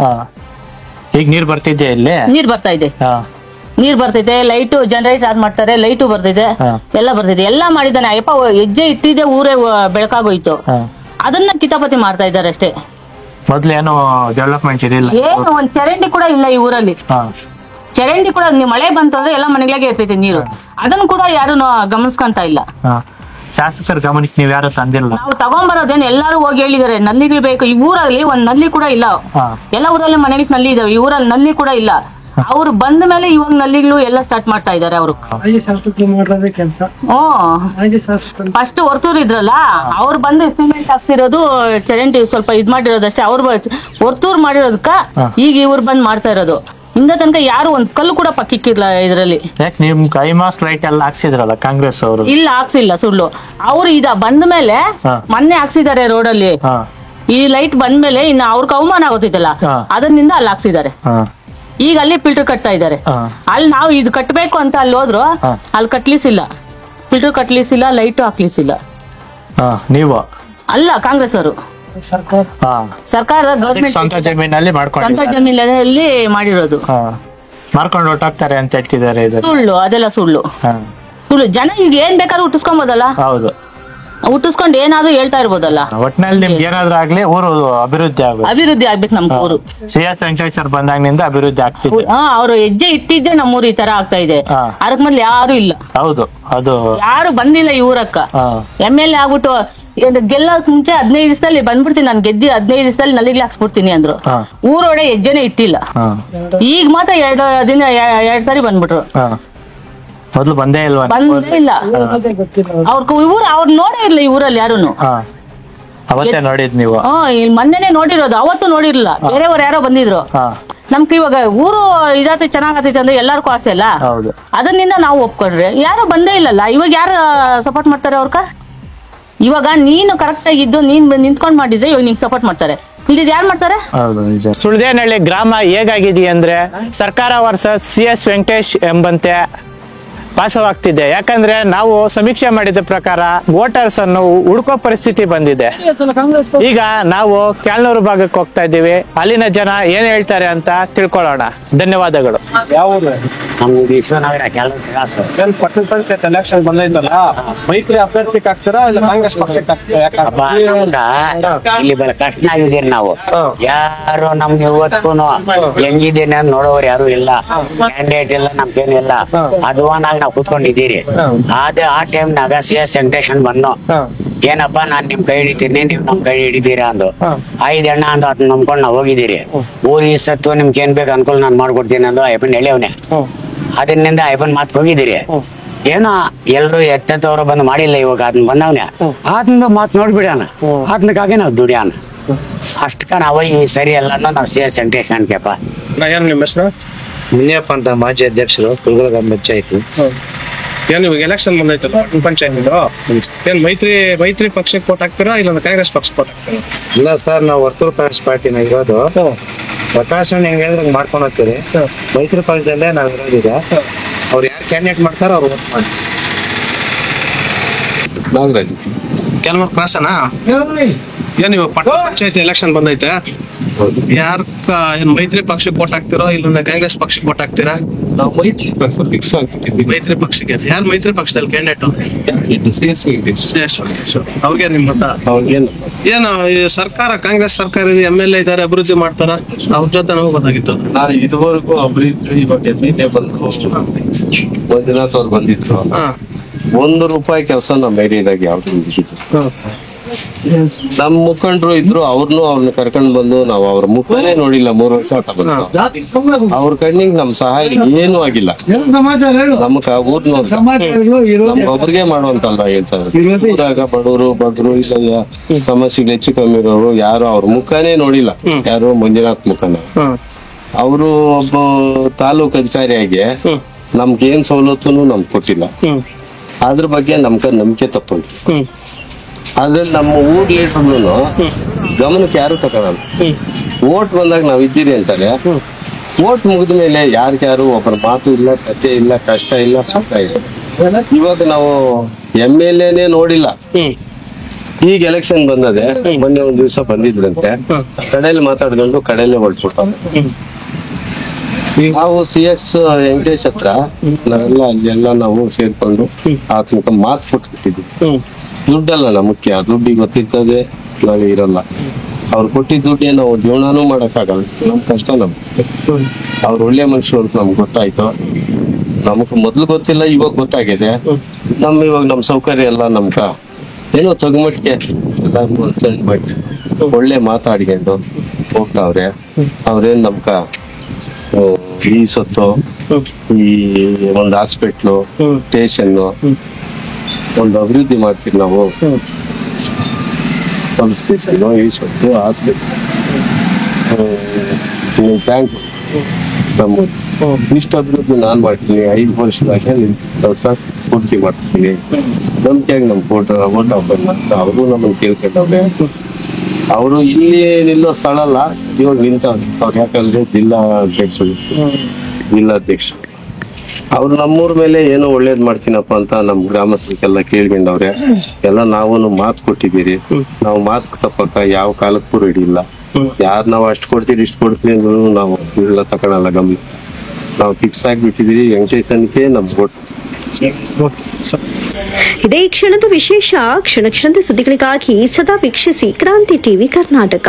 ಈಗ ನೀರ್ ಬರ್ತಿದ್ಯಾ ಇಲ್ಲಿ? ನೀರ್ ಬರ್ತಾ ಇದೆ, ನೀರ್ ಬರ್ತೈತೆ. ಲೈಟ್ ಜನರೇಟರ್ ಆದ್ ಮಾಡ್ತಾರೆ, ಲೈಟು ಬರ್ತಿದೆ, ಎಲ್ಲ ಬರ್ತಿದೆ, ಎಲ್ಲ ಮಾಡಿದ್ದಾನೆ. ಅಯ್ಯಪ್ಪ ಹೆಜ್ಜೆ ಇಟ್ಟಿದೆ, ಊರೇ ಬೆಳಕಾಗೋಯ್ತು. ಅದನ್ನ ಕಿತಾಪತಿ ಮಾಡ್ತಾ ಇದ್ದಾರೆ ಅಷ್ಟೇ. ಮೊದ್ಲೇನು ಡೆವಲಪ್ಮೆಂಟ್ ಇದಿಲ್ಲ, ಏನು ಒಂದ್ ಚರಂಡಿ ಕೂಡ ಇಲ್ಲ ಈ ಊರಲ್ಲಿ. ಚರಂಡಿ ಕೂಡ ಮಳೆ ಬಂತು ಅಂದ್ರೆ ಎಲ್ಲ ಮನೆಗಳಿಗೆ ಇರ್ತೈತೆ ನೀರು, ಅದನ್ನು ಕೂಡ ಯಾರು ಗಮನಿಸ್ಕೊಂತ ಇಲ್ಲ. ಶಾಸಕರ ಗಮನಕ್ಕೆ ನೀವ್ ಯಾರು ತಂದಿಲ್ಲ? ನಾವು ತಗೊಂಡ್ಬರೋದೇನು ಎಲ್ಲಾರು ಹೋಗಿ ಹೇಳಿದಾರೆ, ನಲ್ಲಿಗಳು ಬೇಕು. ಈ ಊರಲ್ಲಿ ಒಂದ್ ನಲ್ಲಿ ಕೂಡ ಇಲ್ಲ. ಎಲ್ಲ ಊರಲ್ಲಿ ಮನೆಗೆ ನಲ್ಲಿ ಇದಾವೆ, ಈ ಊರಲ್ಲಿ ನಲ್ಲಿ ಕೂಡ ಇಲ್ಲ. ಅವ್ರು ಬಂದ ಮೇಲೆ ಇವಾಗ ನಲ್ಲಿಗಳು ಎಲ್ಲ ಸ್ಟಾರ್ಟ್ ಮಾಡ್ತಾ ಇದಾರೆ ಅವರು. ಫಸ್ಟ್ ಹೊರ್ತೂರ್ ಇದ್ರಲ್ಲ, ಅವ್ರು ಬಂದು ಸಿಮೆಂಟ್ ಹಾಕ್ತಿರೋದು, ಚರಂಡಿ ಸ್ವಲ್ಪ ಇದ್ ಮಾಡಿರೋದಷ್ಟೇ. ಅವ್ರು ಹೊರ್ತೂರ್ ಮಾಡಿರೋದಕ್ಕ ಈಗ ಇವ್ರು ಬಂದ್ ಮಾಡ್ತಾ ಇರೋದು. ಇಂದ ತನಕ ಯಾರು ಒಂದ್ ಕಲ್ಲು ಕೂಡ ಪಕ್ಕಿಕ್ಕಿರ್ಲ ಇದ್ರಲ್ಲಿ. ನಿಮ್ ಕೈಮಾಸ್ ಲೈಟ್ ಎಲ್ಲ ಹಾಕ್ಸಿದ್ರಲ್ಲ ಕಾಂಗ್ರೆಸ್ ಅವರು? ಇಲ್ಲ, ಹಾಕ್ಸಿಲ್ಲ, ಸುಳ್ಳು. ಅವ್ರು ಬಂದ ಮೇಲೆ ಮೊನ್ನೆ ಹಾಕ್ಸಿದ್ದಾರೆ ರೋಡಲ್ಲಿ. ಈ ಲೈಟ್ ಬಂದ್ಮೇಲೆ ಇನ್ನು ಅವ್ರಿಗೆ ಅವಮಾನ ಆಗೋತಿದ್ದಲ್ಲ, ಅದನ್ನಿಂದ ಅಲ್ಲಿ ಹಾಕ್ಸಿದ್ದಾರೆ. ಈಗ ಅಲ್ಲಿ ಫಿಲ್ಟರ್ ಕಟ್ತಾ ಇದ್ದಾರೆ. ಅಲ್ಲಿ ನಾವು ಇದು ಕಟ್ಟಬೇಕು ಅಂತ ಅಲ್ಲಿ ಹೋದ್ರು, ಅಲ್ಲಿ ಕಟ್ಲಿಸಿಲ್ಲ, ಫಿಲ್ಟರ್ ಕಟ್ಲಿಸಿಲ್ಲ, ಲೈಟ್ ಹಾಕ್ಲಿಸಿಲ್ಲ. ನೀವು ಅಲ್ಲ, ಕಾಂಗ್ರೆಸ್ ಅವರು ಸರ್ಕಾರ ಗವರ್ಮೆಂಟ್ ಸ್ವಂತ ಜಮೀನಲ್ಲಿ ಜಮೀನಲ್ಲಿ ಮಾಡಿರೋದು. ಮಾರ್ಕೊಂಡು ಹೊಟ್ಟಾಗ್ತಾರೆ ಅಂತ ಹೇಳ್ತಿದ್ದಾರೆ. ಸುಳ್ಳು, ಅದೆಲ್ಲ ಸುಳ್ಳು. ಜನ ಈಗ ಏನ್ ಬೇಕಾದ್ರೂ ಹುಟ್ಟಿಸ್ಕೊಂಬೋದಲ್ಲ. ಹೌದು, ಹುಟ್ಟಿಸ್ಕೊಂಡು ಏನಾದ್ರು ಹೇಳ್ತಾ ಇರ್ಬೋದಲ್ಲ. ಒಟ್ನಲ್ಲಿ ನಿಮ್ಗೆ ಏನಾದ್ರೂ ಆಗ್ಲಿ ಊರು ಅಭಿವೃದ್ಧಿ ಆಗ್ಬೇಕು ನಮ್ ಊರು. CS ವೆಂಕಟೇಶ್ವರ ಬಂದಾಗಿನಿಂದ ಅಭಿವೃದ್ಧಿ ಆಗ್ತಿದೆ. ಅವ್ರು ಹೆಜ್ಜೆ ಇಟ್ಟಿದ್ದೆ ನಮ್ಮೂರು ಈ ತರ ಆಗ್ತಾ ಇದೆ. ಅದಕ್ ಮೊದ್ಲು ಯಾರು ಇಲ್ಲ. ಹೌದು, ಅದು ಯಾರು ಬಂದಿಲ್ಲ ಈ ಊರಕ್ಕ. MLA ಆಗ್ಬಿಟ್ಟು ಗೆಲ್ಲಕ್ ಮುಂಚೆ 15 ದಿವಸದಲ್ಲಿ ಬಂದ್ಬಿಡ್ತೀನಿ, ನಾನು ಗೆದ್ದಿ 15 ದಿವಸದಲ್ಲಿ ನಲ್ಲಿಗೆ ಹಾಕ್ಸ್ಬಿಡ್ತೀನಿ ಅಂದ್ರು. ಊರೊಡೆ ಹೆಜ್ಜೆನೆ ಇಟ್ಟಿಲ್ಲ. ಈಗ ಮಾತ್ರ 2 ಸಾರಿ ಬಂದ್ಬಿಟ್ರು. ಮೊದ್ಲು ಬಂದೇ ಇಲ್ವಾ? ಬಂದೇ ಇಲ್ಲ. ಅವ್ರು ನೋಡೇ ಇಲ್ಲ ಈ ಊರಲ್ಲಿ ಯಾರುನು. ಅವತ್ತೇ ನೋಡಿದ್ ನೀವು? ಮೊನ್ನೆನೆ ನೋಡಿರೋದು, ಅವತ್ತು ನೋಡಿರ್ಲಿಲ್ಲ. ಬೇರೆಯವ್ರು ಯಾರೋ ಬಂದಿದ್ರು. ನಮ್ಗೆ ಇವಾಗ ಊರು ಇದಾತ ಚೆನ್ನಾಗತೈತೆ ಅಂದ್ರೆ ಎಲ್ಲಾರ್ಗೂ ಆಸೆ ಅಲ್ಲ. ಅದನ್ನಿಂದ ನಾವು ಒಪ್ಕೊಂಡ್ರೆ ಯಾರು ಬಂದೇ ಇಲ್ಲಲ್ಲ. ಇವಾಗ ಯಾರು ಸಪೋರ್ಟ್ ಮಾಡ್ತಾರೆ ಅವ್ರಕ? ಇವಾಗ ನೀನು ಕರೆಕ್ಟ್ ಆಗಿದ್ದು ನೀನ್ ನಿಂತ್ಕೊಂಡ್ ಮಾಡಿದ್ರೆ ಇವಾಗ ನಿಂಗೆ ಸಪೋರ್ಟ್ ಮಾಡ್ತಾರೆ, ಇಲ್ದಿದ್ ಯಾರು ಮಾಡ್ತಾರೆ? ಸುಳ್ದೇನಹಳ್ಳಿ ಗ್ರಾಮ ಹೇಗಾಗಿದೆ ಅಂದ್ರೆ ಸರ್ಕಾರ ವರ್ಸಸ್ CS ವೆಂಕಟೇಶ್ ಎಂಬಂತೆ ಭಾಸವಾಗ್ತಿದೆ. ಯಾಕಂದ್ರೆ ನಾವು ಸಮೀಕ್ಷೆ ಮಾಡಿದ ಪ್ರಕಾರ ವೋಟರ್ಸ್ ಅನ್ನು ಹುಡುಕೋ ಪರಿಸ್ಥಿತಿ ಬಂದಿದೆ. ಈಗ ನಾವು ಕ್ಯಾಲ್ನೂರು ಭಾಗಕ್ಕೆ ಹೋಗ್ತಾ ಇದ್ದೀವಿ, ಅಲ್ಲಿನ ಜನ ಏನ್ ಹೇಳ್ತಾರೆ ಅಂತ ತಿಳ್ಕೊಳ್ಳೋಣ. ಧನ್ಯವಾದಗಳು. ಯಾವ ಪಟ್ಟಣ ಪಂಚಾಯತ್ ಎಲೆಕ್ಷನ್ ಬಂದೈತಲ್ಲ, ಮೈತ್ರಿ ಅಭ್ಯರ್ಥಿಗೆ ಹಾಕ್ತೀರಾ ಇಲ್ಲ ಕಾಂಗ್ರೆಸ್ ಪಕ್ಷಕ್ಕೆ ಇಲ್ಲಿ ಕಷ್ಟ ಆಗಿದ್ದೀರಿ ನಾವು. ಯಾರು ನಮ್ಗೆ ಇವತ್ತು ಹೆಂಗಿದ್ದೇನೆ ಅಂತ ನೋಡೋರು ಯಾರು ಇಲ್ಲ, ಕ್ಯಾಂಡಿಡೇಟ್ ಇಲ್ಲ, ನಮ್ಗೇನಿಲ್ಲ. ಅದ್ವಾನಾಗ ನಾವು ಕೂತ್ಕೊಂಡಿದ್ದೀರಿ. ಆದ್ರೆ ಆ ಟೈಮ್ನಾಗ CS ವೆಂಕಟೇಶನ್ ಬಂದು ಏನಪ್ಪಾ ನಾನ್ ನಿಮ್ ಕೈ ಹಿಡಿತೀನಿ, ನೀವ್ ನಮ್ ಕೈ ಹಿಡಿತೀರಾ ಅಂದು 5 ಎಣ್ಣ ಅಂದು ಅದನ್ನ ನಂಬ್ಕೊಂಡು ನಾವ್ ಹೋಗಿದ್ದೀರಿ. ಊರಿ ಸತ್ತು ನಿಮ್ಗೆ ಏನ್ ಬೇಕು ಅನ್ಕೊಲ್ ನಾನ್ ಮಾಡ್ಕೊಡ್ತೀನಿ ಅಂದು ಅಯ್ಯಪ್ಪನ್ ಎಳೆಯವನೆ. ಅದರಿಂದ ಅಯ್ಯಪ್ಪನ್ ಮಾತು ಹೋಗಿದ್ದೀರಿ. ಏನೋ ಎಲ್ರು ಎತ್ತವರು ಬಂದು ಮಾಡಿಲ್ಲ, ಇವಾಗ ಅದನ್ನ ಬಂದವನೆ ಆತನ ಮಾತು ನೋಡ್ಬಿಡೋಣ, ಆತನಕ್ಕಾಗಿ ನಾವು ದುಡಿಯೋಣ. ಅಷ್ಟಕ್ಕ ನಾವು ಈ ಸರಿ ಎಲ್ಲ ನಾವು CS ವೆಂಕಟೇಶನ್ ಅನ್ಕಪ್ಪ. ಏನು ನಿಮ್ಮ ಹೆಸರು? ಮುನಿಯಪ್ಪ ಅಂತ, ಮಾಜಿ ಅಧ್ಯಕ್ಷರು ಕುರುಗಲ್ ಗ್ರಾಮ ಪಂಚಾಯತಿ. ಏನ್ ಇವಾಗ ಎಲೆಕ್ಷನ್ ಬಂದೈತಲ್ಲ ಪಟ್ಟಣ ಪಂಚಾಯತ್, ಏನ್ ಮೈತ್ರಿ ಪಕ್ಷಕ್ಕೆ ವೋಟ್ ಹಾಕ್ತೀರಾ ಇಲ್ಲ ಕಾಂಗ್ರೆಸ್ ಪಕ್ಷಕ್ಕೆ ವೋಟ್ ಹಾಕ್ತೀರಾ? ಇಲ್ಲ ಸರ್, ನಾವು ವರ್ತೂರು ಕಾಂಗ್ರೆಸ್ ಪಾರ್ಟಿನ ಇರೋದು. ಪ್ರಕಾಶ್ ಹೆಂಗ್ ಹೇಳಿದ್ರೆ ಮಾಡ್ಕೊಂಡು ಹೋಗ್ತೀರಿ. ಮೈತ್ರಿ ಪಕ್ಷದಲ್ಲೇ ನಾವ್ ಇರೋದೀಗ. ಅವ್ರು ಯಾರು ಕ್ಯಾಂಡಿಡೇಟ್ ಮಾಡ್ತಾರೋ ಅವ್ರು ವೋಟ್ ಮಾಡಿ. ನಾಗರಾಜ್ ಕೆಲವರು ಕ್ರಾಸನಾ? ಏನ್ ಇವಾಗ ಪಟ್ಟಣ ಪಂಚಾಯತ್ ಎಲೆಕ್ಷನ್ ಬಂದೈತೆ, ಯಾರ ಏನ್ ಮೈತ್ರಿ ಪಕ್ಷಕ್ಕೆ ವೋಟ್ ಹಾಕ್ತಿರೋ ಇಲ್ಲ ಕಾಂಗ್ರೆಸ್ ಪಕ್ಷಕ್ಕೆ ವೋಟ್ ಹಾಕ್ತೀರಾ? ನಾವು ಮೈತ್ರಿ ಪಕ್ಷ ಫಿಕ್ಸ್ ಆಗ್ಬಿಟ್ಟಿದ್ವಿ. ಮೈತ್ರಿ ಪಕ್ಷಕ್ಕೆ ಯಾರು ಮೈತ್ರಿ ಪಕ್ಷದಲ್ಲಿ ಕ್ಯಾಂಡಿಡೇಟ್? ಅವ್ರಿಗೆ ನಿಮ್ ಮತ? ಏನು ಈ ಸರ್ಕಾರ ಕಾಂಗ್ರೆಸ್ ಸರ್ಕಾರ ಇದೆ, MLA ಇದಾರೆ, ಅಭಿವೃದ್ಧಿ ಮಾಡ್ತಾರ, ಅವ್ರ ಜೊತೆ ನಾವು ಗೊತ್ತಾಗಿತ್ತು. ನಾನು ಇದುವರೆಗೂ ಅಭಿವೃದ್ಧಿ ಇವಾಗ MLA ಬಂದ್ರು, ಮಂಜುನಾಥ್ ಅವ್ರು ಬಂದಿದ್ರು. ₹1 ಕೆಲಸ ನಮ್ಮ ಏರಿಯಾದಾಗ ಯಾವ್ದು ನಮ್ ಮುಖಂಡರು ಇದ್ರು, ಅವ್ರನ್ನ ಕರ್ಕೊಂಡ್ ಬಂದು ನಾವು ಅವ್ರ ಮುಖನೇ ನೋಡಿಲ್ಲ 3 ವರ್ಷ ಅವ್ರ ಕಣ್ಣಿಗೆ ನಮ್ ಸಹಾಯ ಏನೂ ಆಗಿಲ್ಲ. ನಮ್ಗ ಊರ್ ಒಬ್ರಿಗೆ ಮಾಡುವಂತಲ್ಲ ಹೇಳ್ತಾರೆ. ಊರಾಗ ಬಡವರು ಬಗ್ರು ಇಲ್ಲ ಸಮಸ್ಯೆಗಳು ಹೆಚ್ಚು ಕಮ್ಮಿ ಇರೋರು ಯಾರು ಅವ್ರ ಮುಖನೇ ನೋಡಿಲ್ಲ. ಯಾರು ಮಂಜುನಾಥ್ ಮುಖನ. ಅವರು ಒಬ್ಬ ತಾಲೂಕ್ ಅಧಿಕಾರಿಯಾಗಿ ನಮ್ಗೆ ಏನ್ ಸವಲತ್ತು ನಮ್ಗೆ ಕೊಟ್ಟಿಲ್ಲ. ಅದ್ರ ಬಗ್ಗೆ ನಂಬಿಕೆ ತಪ್ಪೋದು. ಅದ್ರಲ್ಲಿ ನಮ್ಮ ಊರ್ ಲೀಡರ್ನು ಗಮನಕ್ಕೆ ಯಾರು ತಗೊಳಲ್ಲ. ವೋಟ್ ಬಂದಾಗ ನಾವ್ ಇದ್ದೀರಿ ಅಂತಾರೆ. ವೋಟ್ ಮುಗಿದ ಮೇಲೆ ಯಾರು ಒಬ್ಬರ ಮಾತು ಇಲ್ಲ, ಕಥೆ ಇಲ್ಲ, ಕಷ್ಟ ಇಲ್ಲ, ಸುಖ ಇಲ್ಲ. ಇವಾಗ ನಾವು MLAನೇ ನೋಡಿಲ್ಲ. ಈಗ ಎಲೆಕ್ಷನ್ ಬಂದದೆ, ಮೊನ್ನೆ ಒಂದ್ ದಿವ್ಸ ಬಂದಿದ್ರಂತೆ, ಕಡೆಯಲ್ಲಿ ಮಾತಾಡ್ಕೊಂಡು ಕಡೆಯಲ್ಲೇ ಹೊರಟ್ಬಿಟ್ಟು ನಾವು CS ವೆಂಕಟೇಶ್ ಹತ್ರ ನಾವೆಲ್ಲ ಅಲ್ಲೆಲ್ಲ ನಾವು ಸೇರ್ಕೊಂಡು ಆತ್ಮಕ ಮಾತು ಕೊಟ್ಬಿಟ್ಟಿದ್ವಿ. ದುಡ್ಡಲ್ಲ ಮುಖ್ಯ, ದುಡ್ಡಿಗೆ ಗೊತ್ತಿರ್ತದೆ, ನಾವೇ ಇರಲ್ಲ. ಅವ್ರು ಕೊಟ್ಟಿದ್ದ ದುಡ್ಡೇ ನಾವು ಜೀವನಾನು ಮಾಡಕ್ಕಾಗಲ್ಲ. ನಮ್ ಕಷ್ಟ ಅವ್ರು ಒಳ್ಳೆ ಮನುಷ್ಯರು ಅಂತ ನಮ್ಗೆ ಗೊತ್ತಾಯ್ತು. ನಮಗ್ ಮೊದ್ಲು ಗೊತ್ತಿಲ್ಲ, ಇವಾಗ ಗೊತ್ತಾಗಿದೆ. ಇವಾಗ ನಮ್ ಸೌಕರ್ಯ ಎಲ್ಲ ನಮ್ಗ ಏನೋ ತಗಮಟ್ಟಿಗೆ ಮಾಡಿ ಒಳ್ಳೆ ಮಾತಾಡ್ಕೊಂಡು ಹೋಗ್ತಾವ್ರೆ. ಅವ್ರೇನ್ ನಮ್ಗ ಈ ಸೊತ್ತು, ಈ ಒಂದ್ ಹಾಸ್ಪಿಟ್ಲು, ಸ್ಟೇಷನ್, ಒಂದು ಅಭಿವೃದ್ಧಿ ಮಾಡ್ತೀವಿ ನಾವು. ಒಂದು ಸ್ಟೇಷನ್, ಈ ಸೊತ್ತು, ಹಾಸ್ಪಿಟ್ಲ್, ಬ್ಯಾಂಕ್, ನಮ್ಮ ಇಷ್ಟ ಅಭಿವೃದ್ಧಿ ನಾನ್ ಮಾಡ್ತೀನಿ. 5 ವರ್ಷದಾಗ ಕೆಲಸ ಪೂರ್ತಿ ಮಾಡ್ತೀನಿ. ನಂಬಿಕೆಯಾಗಿ ನಮ್ ಓಟ್ ಹಾಕೊಂಡ್ ಅವರು ನಮ್ಮನ್ನ ಕೇಳ್ಕೊಂಡವ್ರೆ. ಅವರು ಇಲ್ಲಿ ನಿಲ್ಲೋ ಸ್ಥಳ ಅಲ್ಲ, ಇವಾಗ ನಿಂತವ್ರು. ಅವ್ರು ಯಾಕಂದ್ರೆ ಜಿಲ್ಲಾಧ್ಯಕ್ಷರು ಅವ್ರು ನಮ್ಮೂರ್ ಮೇಲೆ ಏನೋ ಒಳ್ಳೇದ್ ಮಾಡ್ತೀನಪ್ಪ ಅಂತ ನಮ್ ಗ್ರಾಮಸ್ಥರಿಗೆಲ್ಲ ಕೇಳ್ಕೊಂಡವ್ರೆ. ಎಲ್ಲ ನಾವು ಮಾತು ಕೊಟ್ಟಿದ್ದೀರಿ. ನಾವು ಮಾತು ತಪ್ಪಕ್ಕ ಯಾವ ಕಾಲಕ್ಕೂ ರೆಡಿ ಇಲ್ಲ. ಯಾರು ನಾವು ಅಷ್ಟು ಕೊಡ್ತೀರಿ ಇಷ್ಟು ಕೊಡ್ತೀವಿ ಅಂದ್ರೂ ನಾವು ಇಲ್ಲ ತಗೊಳಲ್ಲ. ಗಮನ ನಾವು ಫಿಕ್ಸ್ ಆಗಿಬಿಟ್ಟಿದೀವಿ. ವೆಂಕಟೇಶನ್ಗೆ ನಮ್ ಓಟ್. ಇದೇ ಕ್ಷಣದ ವಿಶೇಷ. ಕ್ಷಣ ಕ್ಷಣದ ಸುದ್ದಿಗಳಿಗಾಗಿ ಸದಾ ವೀಕ್ಷಿಸಿ ಕ್ರಾಂತಿ TV ಕರ್ನಾಟಕ.